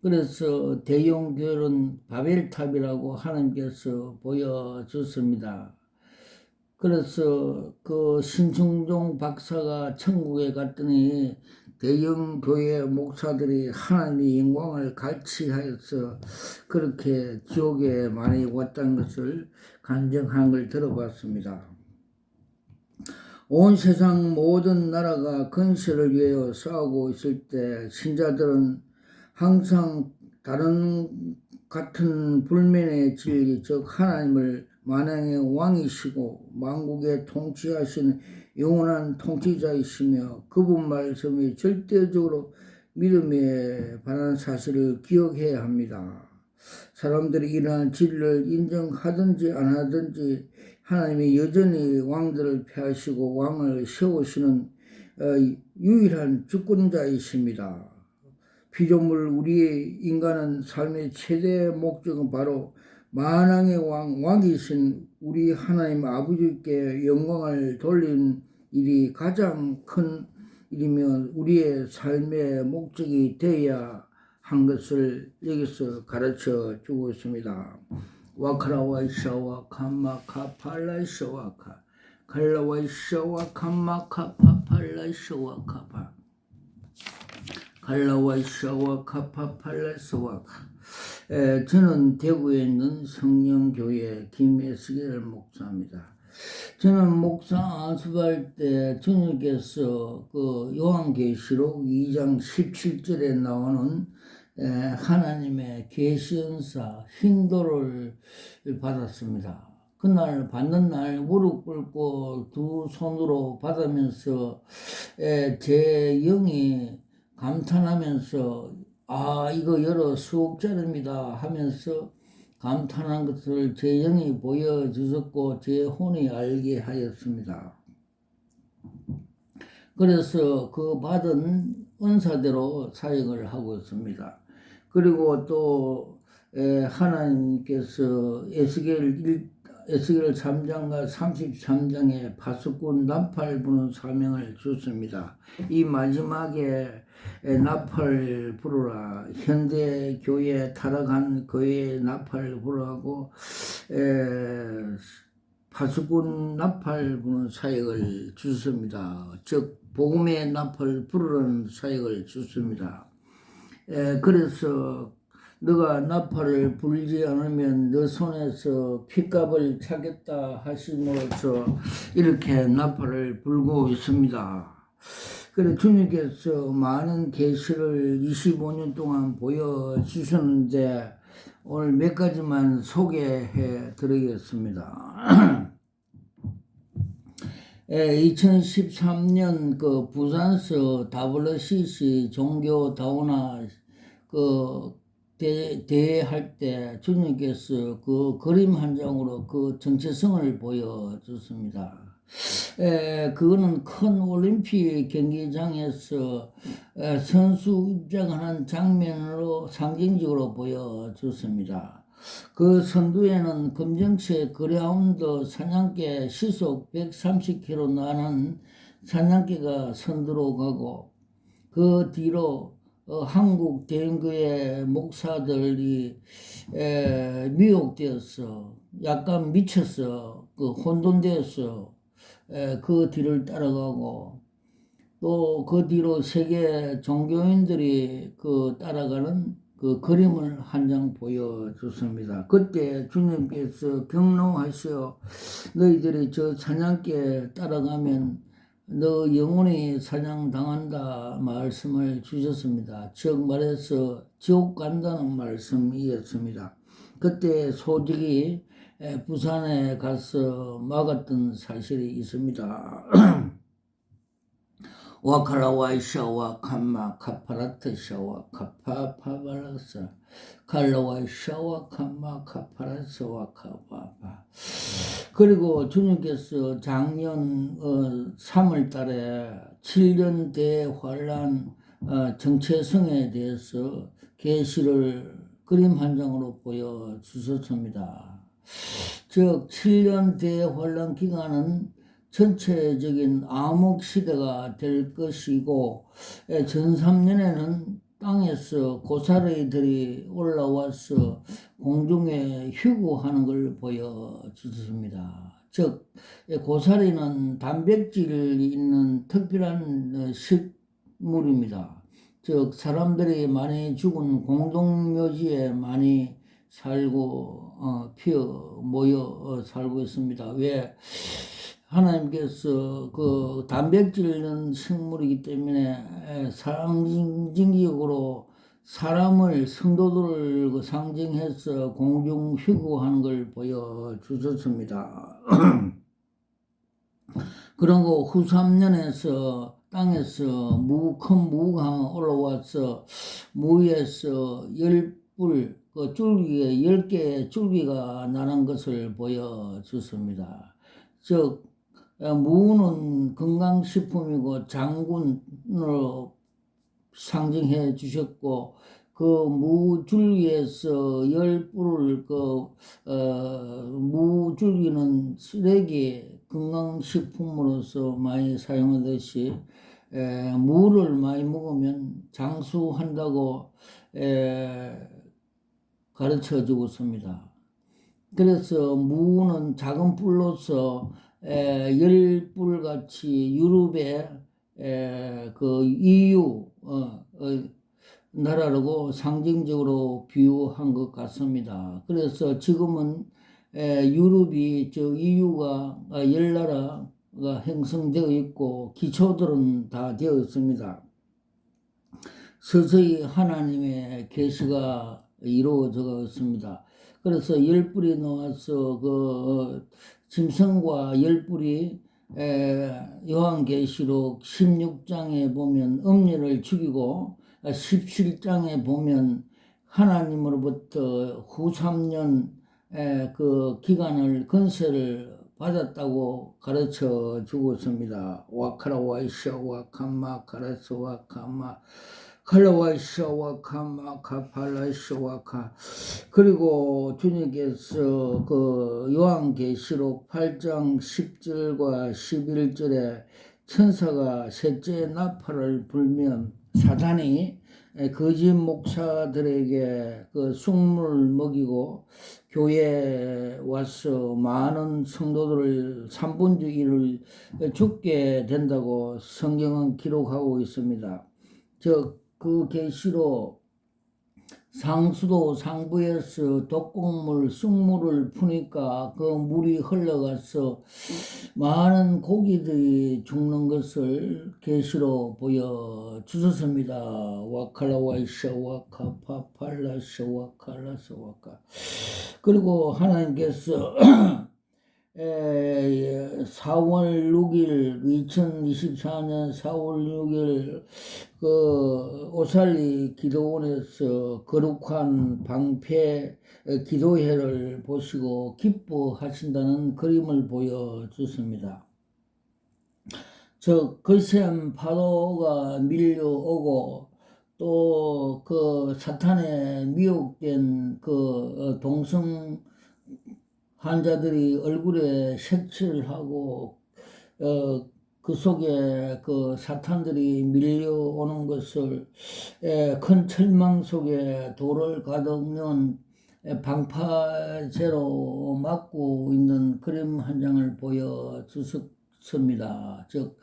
A: 그래서 대형교회는 바벨탑이라고 하나님께서 보여줬습니다. 그래서 그 신승종 박사가 천국에 갔더니 대형교회 목사들이 하나님의 영광을 갈취하여서 그렇게 지옥에 많이 왔다는 것을 간증한 걸 들어봤습니다. 온 세상 모든 나라가 건설을 위하여 싸우고 있을 때 신자들은 항상 다른 같은 불면의 진리 즉 하나님을 만왕의 왕이시고 만국에 통치하시는 영원한 통치자이시며 그분 말씀이 절대적으로 믿음에 반하는 사실을 기억해야 합니다. 사람들이 이러한 진리를 인정하든지 안 하든지 하나님이 여전히 왕들을 폐하시고 왕을 세우시는 유일한 주권자이십니다. 피조물 우리의 인간은 삶의 최대 목적은 바로 만왕의 왕이신 우리 하나님 아버지께 영광을 돌린 일이 가장 큰 일이며 우리의 삶의 목적이 되어야 한 것을 여기서 가르쳐 주고 있습니다. 와카라와이샤와 카마카팔라이샤와카 갈라와이샤와 카마카파팔라이샤와카파 갈라와이샤와 카파팔라이샤와카. 저는 대구에 있는 성령교회 김에스겔 목사입니다. 저는 목사 안수할 때 주님께서 그 요한계시록 2장 17절에 나오는 하나님의 계시은사 힌도를 받았습니다. 그날 받는 날 무릎 꿇고 두 손으로 받으면서 제 영이 감탄하면서 이거 여러 수억짜리입니다 하면서 감탄한 것을 제 영이 보여주셨고 제 혼이 알게 하였습니다. 그래서 그 받은 은사대로 사역을 하고 있습니다. 그리고 또 하나님께서 에스겔 3장과 33장에 파수꾼 나팔 부는 사명을 주셨습니다. 이 마지막에 나팔 부르라, 현대 교회 타락한 교회에 나팔 부르라고 파수꾼 나팔 부는 사역을 주셨습니다. 즉 복음의 나팔 부르는 사역을 주셨습니다. 그래서 너가 나팔을 불지 않으면 너 손에서 핏값을 차겠다 하심으로써 이렇게 나팔을 불고 있습니다. 그래 주님께서 많은 계시를 25년 동안 보여주셨는데 오늘 몇 가지만 소개해 드리겠습니다. 2013년 그 부산서 WCC 종교 다우나 그 대회할 때 주님께서 그 그림 한 장으로 그 정체성을 보여줬습니다. 그거는 큰 올림픽 경기장에서 선수 입장하는 장면으로 상징적으로 보여줬습니다. 그 선두에는 검정색 그라운드 사냥개 시속 130km 나는 사냥개가 선두로 가고 그 뒤로 한국 대형교회 목사들이 미혹되었어. 약간 미쳤어. 그 혼돈되었어. 그 뒤를 따라가고 또 그 뒤로 세계 종교인들이 그 따라가는 그 그림을 한 장 보여줬습니다. 그때 주님께서 경로하시어 너희들이 저 사냥개 따라가면 너 영혼이 사냥당한다 말씀을 주셨습니다. 즉 말해서 지옥 간다는 말씀이었습니다. 그때 소직이 부산에 가서 막았던 사실이 있습니다. 와칼라와이샤와 칸마 카파라트샤와 카파파발라사 칼라와이샤와 칸마 카파라사와 카파파. 그리고 주님께서 작년 3월 달에 7년 대환란 정체성에 대해서 계시를 그림 한 장으로 보여주셨습니다. 즉 7년 대환란 기간은 전체적인 암흑 시대가 될 것이고 전 3년에는 땅에서 고사리들이 올라와서 공중에 휴구하는 걸 보여주셨습니다. 즉 고사리는 단백질이 있는 특별한 식물입니다. 즉 사람들이 많이 죽은 공동묘지에 많이 살고 피어 모여 살고 있습니다. 왜? 하나님께서 그 단백질 있는 식물이기 때문에 상징적으로 사람을 성도들을 상징해서 공중 휴구하는 걸 보여주셨습니다. 그리고 후 3년에서 땅에서 큰 무가 올라와서 무에서 10불 그 줄기에 10개의 줄기가 나는 것을 보여주습니다. 즉 무는 건강식품이고 장군으로 상징해 주셨고 그 그 무줄기에서 열불을 무줄기는 쓰레기 건강식품으로서 많이 사용하듯이 무를 많이 먹으면 장수한다고 가르쳐 주고 있습니다. 그래서 무는 작은 뿔로서 열뿔같이 유럽의 그 EU 나라라고 상징적으로 비유한 것 같습니다. 그래서 지금은 유럽이 EU가 10나라가 형성되어 있고 기초들은 다 되어 있습니다. 서서히 하나님의 계시가 이루어져 있습니다. 그래서 열뿔이 나와서 짐승과 열뿔이 요한계시록 16장에 보면 음녀를 죽이고 17장에 보면 하나님으로부터 후 3년 그 기간을 건세를 받았다고 가르쳐 주고 있습니다. 와카라와이샤 와카마 카라스 와카마 칼라와이샤 와카마 카팔라이샤 와카. 그리고 주님께서 그 요한계시록 8장 10절과 11절에 천사가 셋째 나팔을 불면 사단이 거짓 목사들에게 그 숙물을 먹이고 교회에 와서 많은 성도들을 3분의 1을 죽게 된다고 성경은 기록하고 있습니다. 그 계시로 상수도 상부에서 독곡물 쑥물을 푸니까 그 물이 흘러가서 많은 고기들이 죽는 것을 계시로 보여주셨습니다. 와칼라와이샤 와카 파팔라샤 와칼라샤 와카. 그리고 하나님께서 4월 6일 2024년 4월 6일 그 오살리 기도원에서 거룩한 방패 기도회를 보시고 기뻐하신다는 그림을 보여주습니다. 거센 파도가 밀려오고 또 그 사탄에 미혹된 그 동성 환자들이 얼굴에 색칠을 하고 그 속에 그 사탄들이 밀려오는 것을 큰 철망 속에 돌을 가득 넣은 방파제로 막고 있는 그림 한 장을 보여주셨습니다. 즉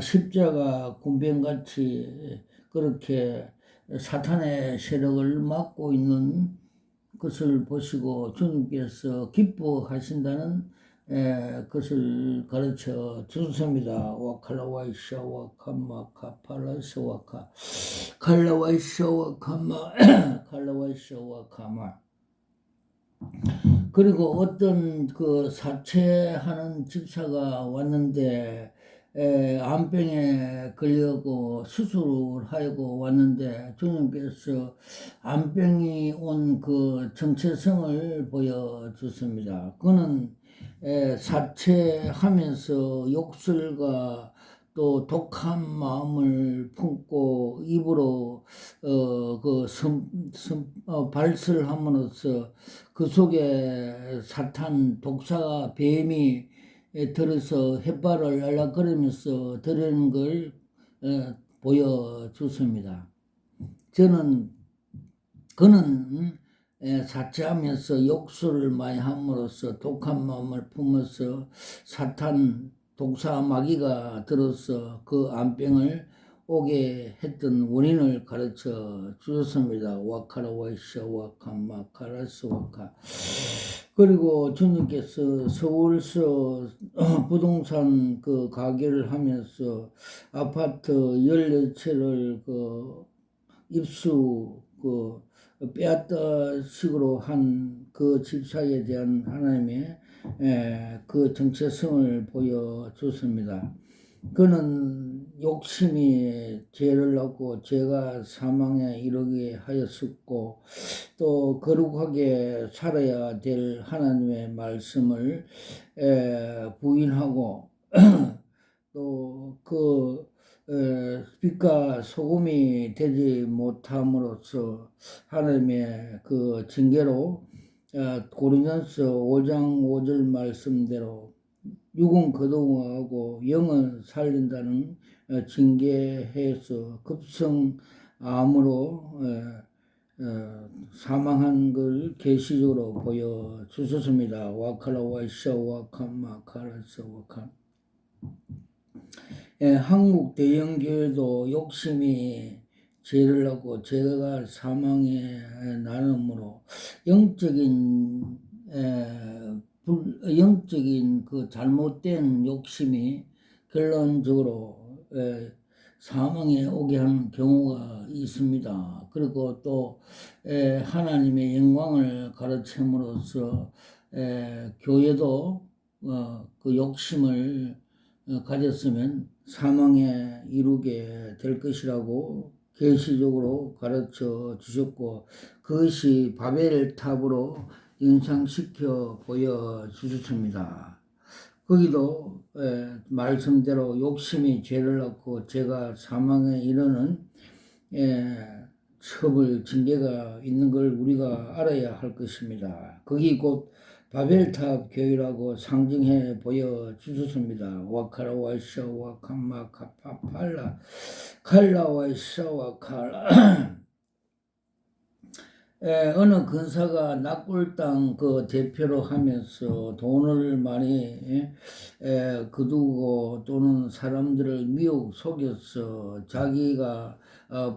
A: 십자가 군병같이 그렇게 사탄의 세력을 막고 있는 것을 보시고 주님께서 기뻐하신다는 것을 가르쳐 주셨습니다. 와칼라와이샤 와카마 카팔라샤 와카 칼라와이샤 와카마 칼라와이샤 와카마. 그리고 어떤 그 사채하는 집사가 왔는데 암병에 걸려고 수술을 하고 왔는데 주님께서 암병이 온 그 정체성을 보여줬습니다. 그는 사채하면서 욕설과 또 독한 마음을 품고 입으로 발설함으로써 그 속에 사탄 독사가 뱀이 들어서 햇발을 알락거리면서 들이는 걸 보여줬습니다. 그는 사채하면서 욕설을 많이 함으로써 독한 마음을 품어서 사탄 독사 마귀가 들어서 그 암병을 오게 했던 원인을 가르쳐 주셨습니다. 와카라와이샤 와카마 카라스 와카. 그리고 주님께서 서울서 부동산 그 가게를 하면서 아파트 14채를 입수 빼앗다 식으로 한 그 집사에 대한 하나님의 그 정체성을 보여줬습니다. 그는 욕심이 죄를 낳고 죄가 사망에 이르게 하였었고 또 거룩하게 살아야 될 하나님의 말씀을 부인하고 또 빛과 소금이 되지 못함으로써 하나님의 그 징계로 고린도전서 5장 5절 말씀대로 육은 거두어가고 영은 살린다는 징계해서 급성암으로 사망한 걸 계시적으로 보여주셨습니다. 와카라와 샤와카마카라서 와카. 한국 대형교회도 욕심이 죄를 하고 죄가 사망에 나눔으로 영적인 그 잘못된 욕심이 결론적으로 사망에 오게 하는 경우가 있습니다. 그리고 또 하나님의 영광을 가르침으로써 교회도 그 욕심을 가졌으면 사망에 이르게 될 것이라고 계시적으로 가르쳐 주셨고, 그것이 바벨 탑으로 연상시켜 보여 주셨습니다. 거기도 말씀대로 욕심이 죄를 낳고 죄가 사망에 이르는 처벌 징계가 있는 걸 우리가 알아야 할 것입니다. 거기 곧 바벨탑 교회라고 상징해 보여 주셨습니다. 와카라와 샤와 캄마 카파팔라 칼라와 샤와 칼라. 어느 근사가 낙골 땅 그 대표로 하면서 돈을 많이 거두고 또는 사람들을 미혹 속여서 자기가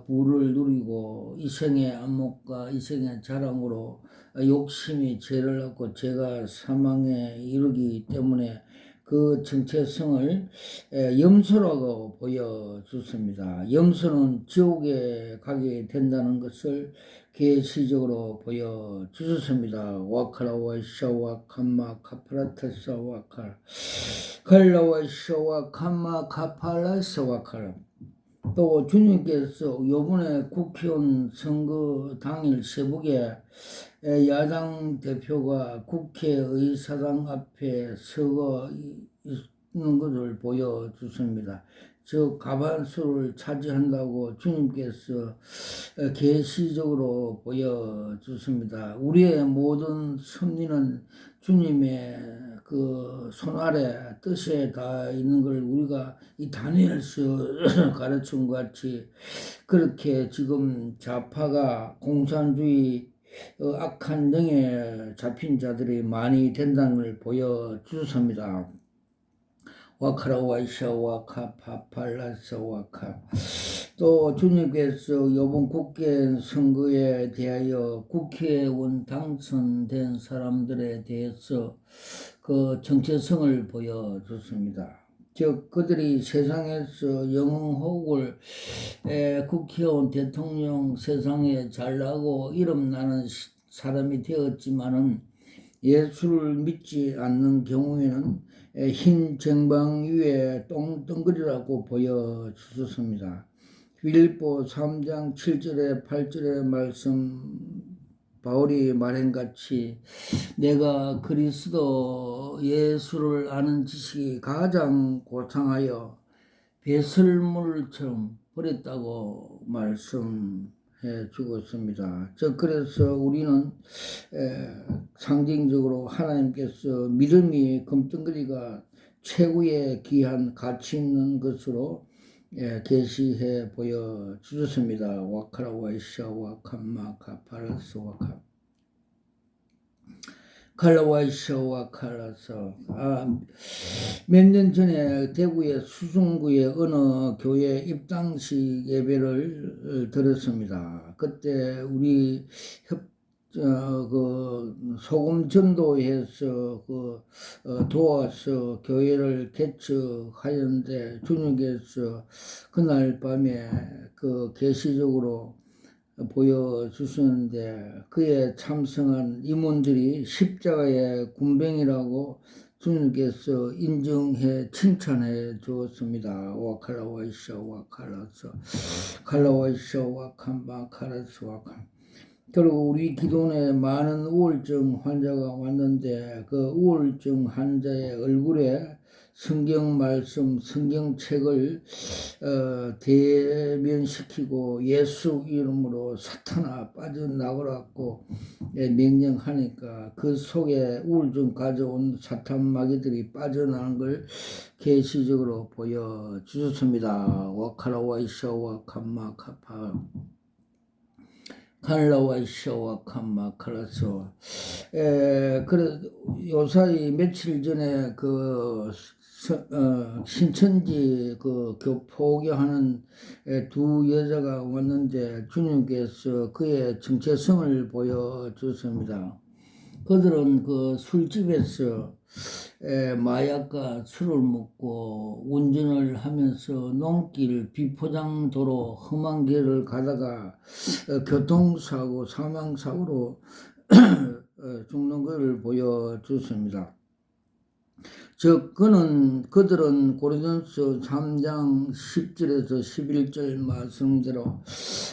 A: 부를 누리고 이생의 안목과 이생의 자랑으로 욕심이 죄를 낳고 죄가 사망에 이르기 때문에 그 정체성을 염소라고 보여줬습니다. 염소는 지옥에 가게 된다는 것을 계시적으로 보여주셨습니다. 와카라와 샤와 캄마 카파라타사 와카 칼라와 샤와 캄마 카팔라사 와카라. 또 주님께서 요번에 국회의원 선거 당일 새벽에 야당 대표가 국회의사당 앞에 서고 있는 것을 보여주십니다. 즉 가반수를 차지한다고 주님께서 계시적으로 보여주십니다. 우리의 모든 섭리는 주님의 그 손 아래 뜻에 다 있는 걸 우리가 이 다니엘서 가르친 것 같이 그렇게 지금 좌파가 공산주의 악한 영에 잡힌 자들이 많이 된다는 걸 보여주십니다. 와카라와이샤와카 파팔라사와카. 또 주님께서 이번 국회 선거에 대하여 국회의원 당선된 사람들에 대해서 그 정체성을 보여줬습니다. 즉 그들이 세상에서 영웅호국을 국회의원 대통령 세상에 잘나고 이름나는 사람이 되었지만은 예수를 믿지 않는 경우에는 흰 쟁방 위에 똥덩거리라고 보여주셨습니다. 빌립보 3장 7절에 8절의 말씀 바울이 말한같이 내가 그리스도 예수를 아는 지식이 가장 고상하여 배설물처럼 버렸다고 말씀해 주고 있습니다. 그래서 우리는 상징적으로 하나님께서 믿음이 금덩어리가 최고의 귀한 가치 있는 것으로 계시해 보여 주셨습니다. 와카라와이샤 와칸마 카파라스 와카 칼라와이샤 와카라서. 몇 년 전에 대구의 수성구의 어느 교회 입당식 예배를 들었습니다. 그때 우리 그 소금 전도해서 도와서 교회를 개척하였는데 주님께서 그날 밤에 그 계시적으로 보여주셨는데 그에 참석한 임원들이 십자가의 군병이라고 주님께서 인정해 칭찬해 주었습니다. 와칼라와이샤 와칼라서 칼라와이샤 와칸바 카라스 와칸. 그리고 우리 기도원에 많은 우울증 환자가 왔는데 그 우울증 환자의 얼굴에 성경 말씀, 성경책을 대면시키고 예수 이름으로 사탄아 빠져나가라고 명령하니까 그 속에 우울증 가져온 사탄 마귀들이 빠져나간 걸 계시적으로 보여주셨습니다. 와카라와이샤와 캄마카파 칼라와이샤와 캄마칼라스와 그래 요사이 며칠 전에 신천지 포교하는 두 여자가 왔는데 주님께서 그의 정체성을 보여주셨습니다. 그들은 그 술집에서 마약과 술을 먹고 운전을 하면서 농길 비포장도로 험한 길을 가다가 교통사고 사망사고로 죽는 것을 보여주십니다. 즉 그들은 고린도서 3장 10절에서 11절 말씀대로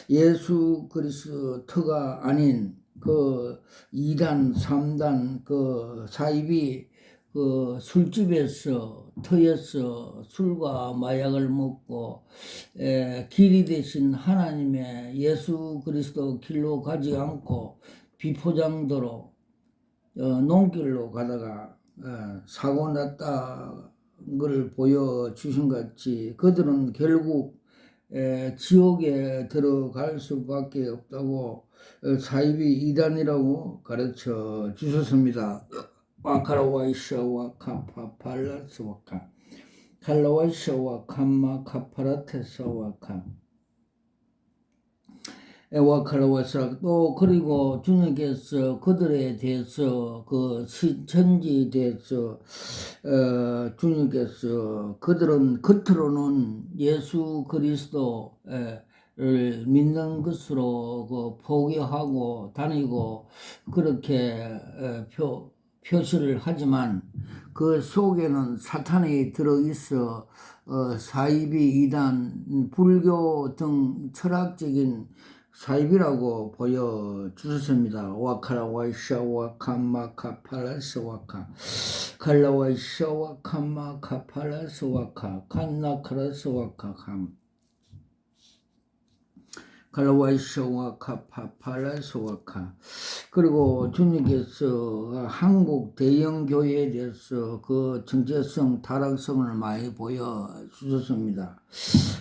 A: 예수 그리스도 터가 아닌 그 2단 3단 그 사입이 그 술집에서 터에서 술과 마약을 먹고 길이 되신 하나님의 예수 그리스도 길로 가지 않고 비포장도로 농길로 가다가 사고 났다 걸 보여주신 것 같이 그들은 결국 지옥에 들어갈 수밖에 없다고 사입이 이단이라고 가르쳐 주셨습니다. 와카라와이샤와 카파팔라스와카 칼라와이샤와 캄마 카파라테사와카 와카라와사 또 그리고 주님께서 그들에 대해서 그 신천지에 대해서 주님께서 그들은 겉으로는 예수 그리스도를 믿는 것으로 그 포기하고 다니고 그렇게 표시를 하지만 그 속에는 사탄이 들어있어 사이비 이단 불교 등 철학적인 사입이라고 보여주셨습니다. 와카라와이샤와 캄마카팔라스와카 칼라와이샤와 캄마카팔라스와카 칸나카라스와카 칼라와이샤와 카파팔라스와카 그리고 주님께서 한국 대형교회에 대해서 그 정체성, 타락성을 많이 보여주셨습니다.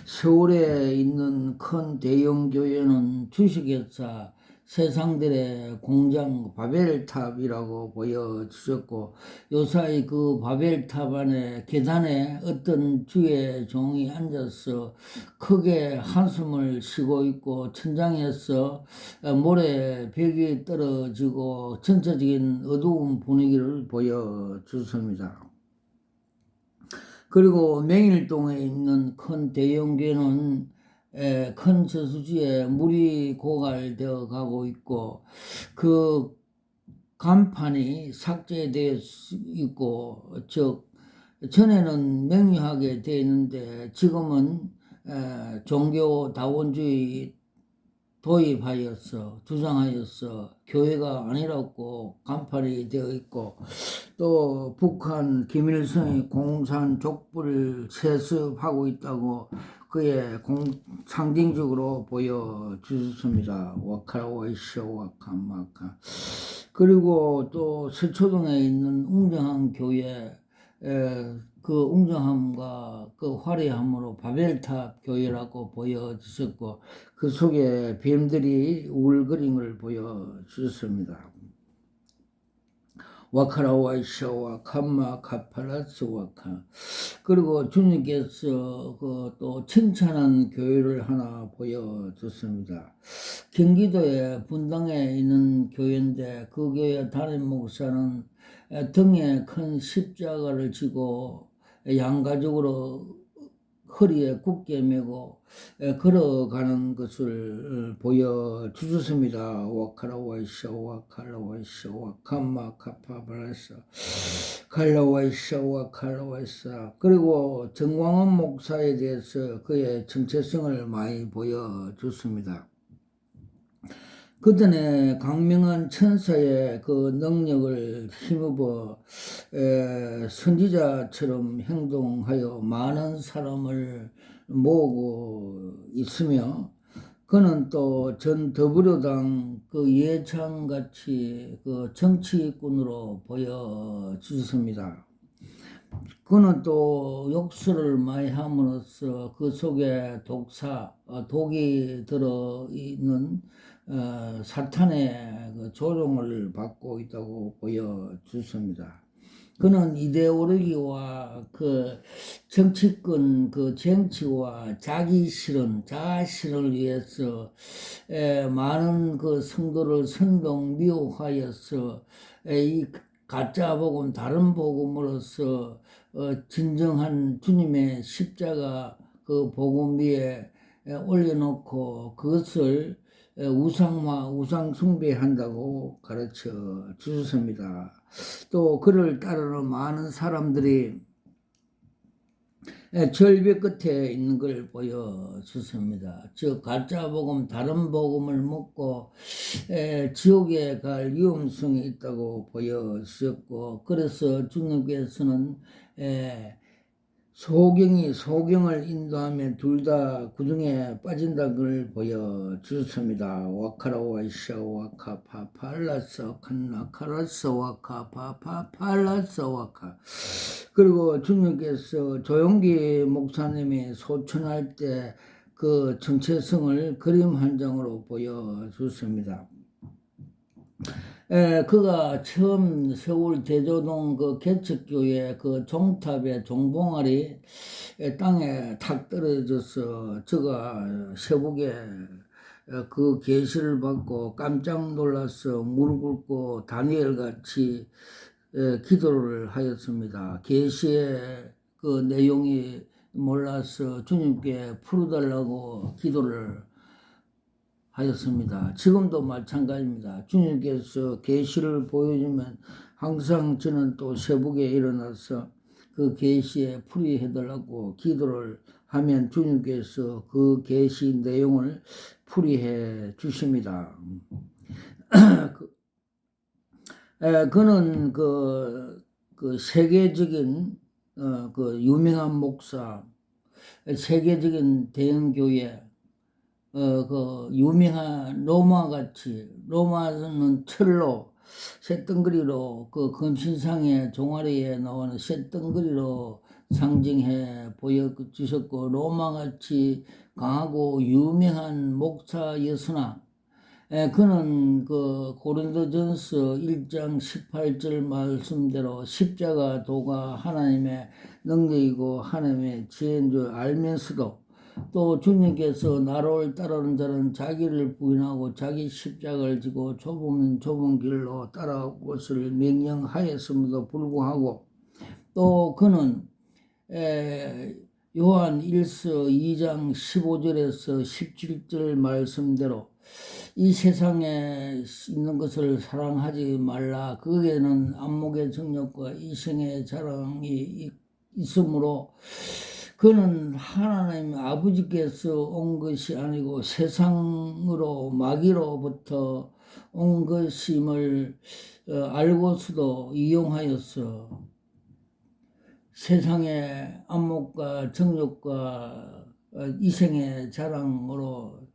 A: 서울에 있는 큰 대형교회는 주식회사 세상들의 공장 바벨탑이라고 보여주셨고 요사이 그 바벨탑 안에 계단에 어떤 주의 종이 앉아서 크게 한숨을 쉬고 있고 천장에서 모래벽이 떨어지고 전체적인 어두운 분위기를 보여주습니다. 그리고 명일동에 있는 큰 대형교회는 큰 저수지에 물이 고갈되어 가고 있고 그 간판이 삭제되어 있고 즉 전에는 명료하게 되어 있는데 지금은 종교 다원주의 도입하여서 주장하여서 교회가 아니라고 간판이 되어 있고 또 북한 김일성이 공산 족보를 세습하고 있다고 그의 상징적으로 보여주셨습니다. 와카라와이쇼 와카마카 그리고 또 서초동에 있는 웅정한 교회 그 웅정함과 그 화려함으로 바벨탑 교회라고 보여주셨고 그 속에 뱀들이 울거림을 보여주셨습니다. 와카라와이샤와 캄마 카팔라스와카 그리고 주님께서 또 칭찬한 교회를 하나 보여줬습니다. 경기도의 분당에 있는 교회인데 그 교회 담임 목사는 등에 큰 십자가를 지고 양가족으로 허리에 굳게 메고 걸어가는 것을 보여주셨습니다. 와카라와이샤 와카라와이샤 와카마 카파바라사 칼라와이샤 와카라와이샤 그리고 정광훈 목사에 대해서 그의 정체성을 많이 보여줬습니다. 그전에 강명한 천사의 그 능력을 힘입어 선지자처럼 행동하여 많은 사람을 모으고 있으며 그는 또 전 더불어당 그 예창같이 그 정치꾼으로 보여주셨습니다. 그는 또 욕설을 많이 함으로써 그 속에 독이 들어있는 사탄의 그 조종을 받고 있다고 보여주습니다. 그는 이데올로기와 그 정치권 그 정치와 자기 실현, 자아 실현을 위해서 많은 그 성도를 선동 미혹하여서 이 가짜 복음, 다른 복음으로서 진정한 주님의 십자가 그 복음 위에 올려놓고 그것을 우상화, 우상 숭배한다고 가르쳐 주셨습니다. 또 그를 따르는 많은 사람들이 절벽 끝에 있는 걸 보여주습니다. 즉 가짜 복음, 다른 복음을 먹고 지옥에 갈 위험성이 있다고 보여주셨고, 그래서 주님께서는 소경을 인도하면 둘 다 구중에 빠진다는 걸 보여주셨습니다. 와카라와이샤 와카파 팔라서 칸나카라서 와카파파 팔라서 와카. 그리고 주님께서 조용기 목사님이 소천할 때 그 정체성을 그림 한 장으로 보여주셨습니다. 그가 처음 서울 대조동 그 개척교회 그 종탑의 종봉알이 땅에 탁 떨어져서 저가 세복에 그 계시를 받고 깜짝 놀라서 무릎 꿇고 다니엘 같이 기도를 하였습니다. 계시의 그 내용이 몰라서 주님께 풀어달라고 기도를 하였습니다. 지금도 마찬가지입니다. 주님께서 계시를 보여주면 항상 저는 또 새벽에 일어나서 그 계시에 풀이해달라고 기도를 하면 주님께서 그 계시 내용을 풀이해 주십니다. 그는 그 세계적인 그 유명한 목사, 세계적인 대형교회, 그 유명한 로마는 철로 쇳덩어리로 그 금신상의 종아리에 나오는 쇳덩어리로 상징해 보여주셨고, 로마같이 강하고 유명한 목사였으나 그는 그 고린도전서 1장 18절 말씀대로 십자가 도가 하나님의 능력이고 하나님의 지혜인 줄 알면서도 또 주님께서 나를 따르는 자는 자기를 부인하고 자기 십자가를 지고 좁은 길로 따라올 것을 명령하였음에도 불구하고 또 그는 요한 1서 2장 15절에서 17절 말씀대로 이 세상에 있는 것을 사랑하지 말라. 거기에는 안목의 정욕과 이생의 자랑이 있으므로 그는 하나님 아버지께서 온 것이 아니고 세상으로 마귀로부터 온 것임을 알고서도 이용하여서 세상의 안목과 정욕과 이생의 자랑으로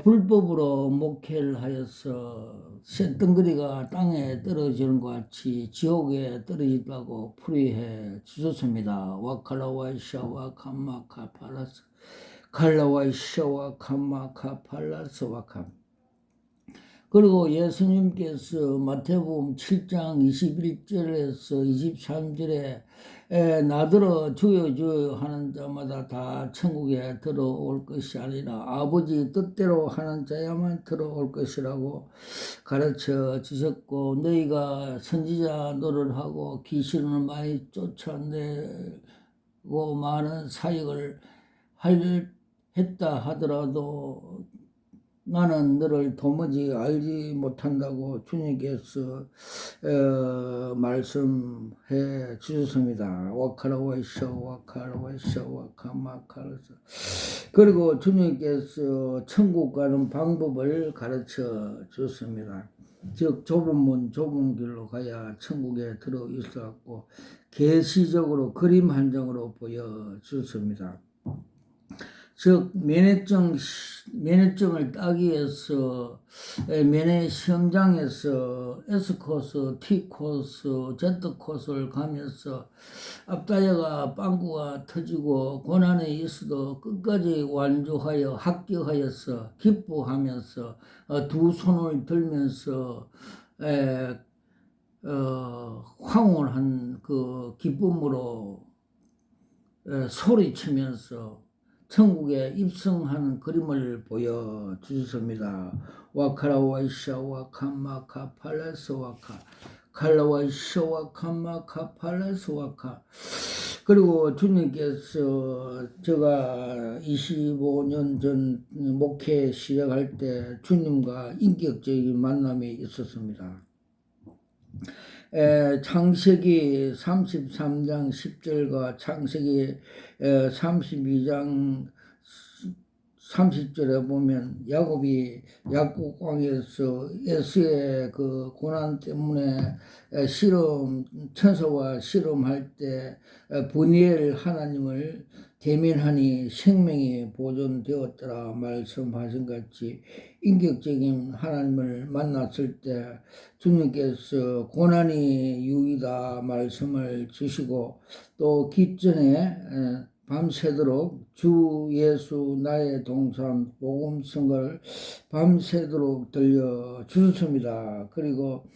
A: 불법으로 목회를 하여서 쇳덩어리가 땅에 떨어지는 것 같이 지옥에 떨어진다고 풀이해 주셨습니다. 와칼라와이샤와 캄마카 팔라스 칼라와이샤와 캄마카 팔라스 와캄. 그리고 예수님께서 마태복음 7장 21절에서 23절에 나더러 주여 주여 하는 자마다 다 천국에 들어올 것이 아니라 아버지 뜻대로 하는 자야만 들어올 것이라고 가르쳐 주셨고, 너희가 선지자 노릇을 하고 귀신을 많이 쫓아내고 많은 사역을 했다 하더라도 나는 너를 도무지 알지 못한다고 주님께서 말씀해 주셨습니다. 와카라와이샤 와카라와이샤 와카마카라서. 그리고 주님께서 천국 가는 방법을 가르쳐 주셨습니다. 즉 좁은 문 좁은 길로 가야 천국에 들어 있어갖고 계시적으로 그림 한 장으로 보여 주셨습니다. 즉 면허증을 따기 위해서 면허 시험장에서 S코스, T코스, Z코스를 가면서 앞다리가 빵꾸가 터지고 고난에 있어도 끝까지 완주하여 합격하여서 기뻐하면서 두 손을 들면서 황홀한 그 기쁨으로 소리치면서 천국에 입성하는 그림을 보여주셨습니다. 와카라와이샤 와카마카 팔레스 와카 칼라와이샤 와카마카 팔레스 와카. 그리고 주님께서 제가 25년 전 목회 시작할 때 주님과 인격적인 만남이 있었습니다. 창세기 33장 10절과 창세기 32장 30절에 보면 야곱이 약국왕에서 에스의 그 고난 때문에 천사와 실험할 때 분이엘 하나님을 대면하니 생명이 보존되었더라 말씀하신 같이 인격적인 하나님을 만났을 때 주님께서 고난이 유이다 말씀을 주시고 또 기전에 밤새도록 주 예수 나의 동산 복음성을 밤새도록 들려주셨습니다. 그리고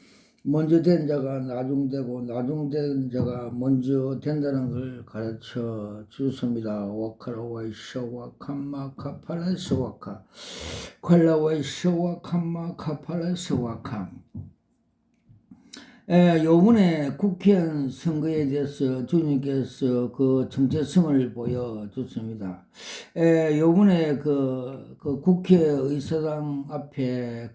A: 먼저 된 자가 나중되고 나중된 자가 먼저 된다는 걸 가르쳐 주셨습니다. 와카라와이샤 와카마 카팔레스 와카 콸라와이샤 와카마 카팔레스 와카. 요번에 국회의원 선거에 대해서 주님께서 그 정체성을 보여줬습니다. 요번에 그 국회의사당 앞에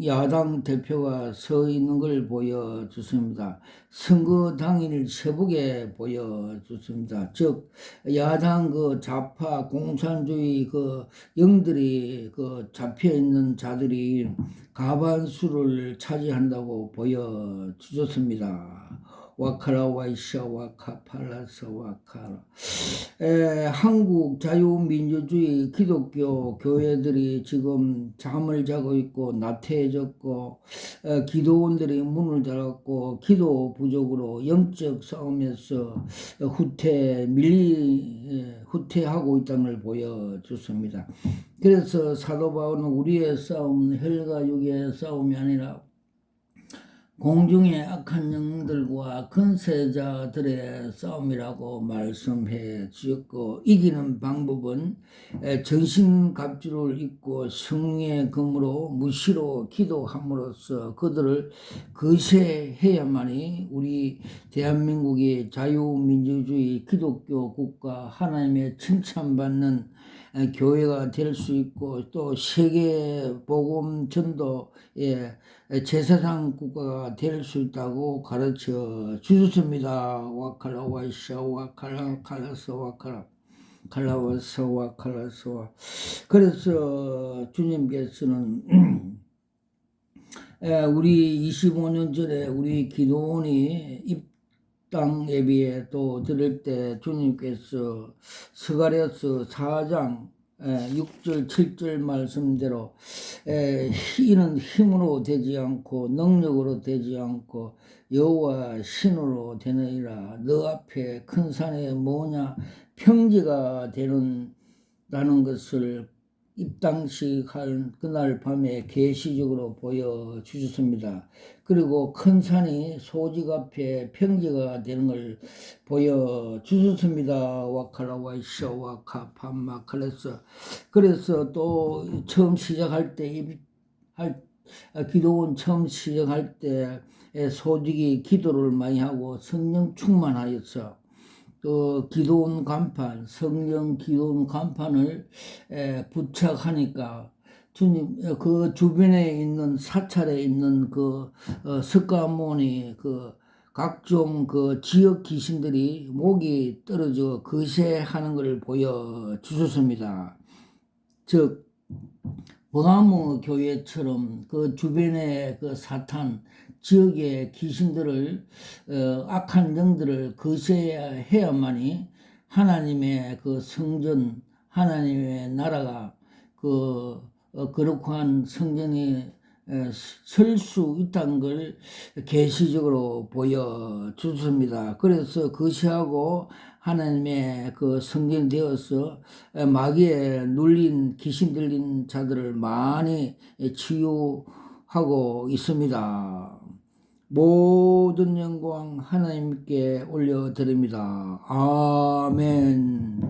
A: 야당 대표가 서 있는 걸 보여줬습니다. 선거 당일 새벽에 보여줬습니다. 즉, 야당 좌파 공산주의 영들이 잡혀 있는 자들이 가반수를 차지한다고 보여주셨습니다. 와카라와이샤 와카팔라서 와카라. 한국 자유민주주의 기독교 교회들이 지금 잠을 자고 있고 나태해졌고 기도원들이 문을 닫았고 기도 부족으로 영적 싸움에서 후퇴하고 있다는 걸 보여줬습니다. 그래서 사도 바울은 우리의 싸움은 혈과 육의 싸움이 아니라 공중의 악한 영들과 권세자들의 싸움이라고 말씀해 주셨고 이기는 방법은 전신갑주를 입고 성령의 검으로 무시로 기도함으로써 그들을 거세해야만이 우리 대한민국이 자유민주주의 기독교 국가 하나님의 칭찬받는 교회가 될 수 있고 또 세계 복음 전도의 제사상 국가가 될 수 있다고 가르쳐 주셨습니다. 와칼라와이샤 와칼라칼라서 와칼라 칼라와서 와칼라서. 그래서 주님께서는 우리 25년 전에 우리 기도원이 입당 예비에 또 들을 때 주님께서 스가랴서 4장 6절 7절 말씀대로 이는 힘으로 되지 않고 능력으로 되지 않고 여호와 신으로 되느니라. 너 앞에 큰 산에 뭐냐 평지가 되는다는 것을 입당식할 그날 밤에 계시적으로 보여주셨습니다. 그리고 큰 산이 소직 앞에 평지가 되는 걸 보여주셨습니다. 와카라와이샤 와카팜마칼레스. 그래서 또 처음 시작할 때 기도원 처음 시작할 때 소직이 기도를 많이 하고 성령 충만하였어. 기도원 간판, 성령 기도원 간판을 부착하니까 주님 그 주변에 있는 사찰에 있는 석가모니 각종 지역 귀신들이 목이 떨어져 거세하는 것을 보여 주셨습니다. 즉 버가모 교회처럼 그 주변의 사탄 지역의 귀신들을 악한 영들을 거세해야만이 하나님의 성전, 하나님의 나라가 거룩한 성전이 설 수 있다는 걸 계시적으로 보여주셨습니다. 그래서 거시하고 하나님의 성전이 되어서 마귀에 눌린 귀신 들린 자들을 많이 치유하고 있습니다. 모든 영광 하나님께 올려드립니다. 아멘.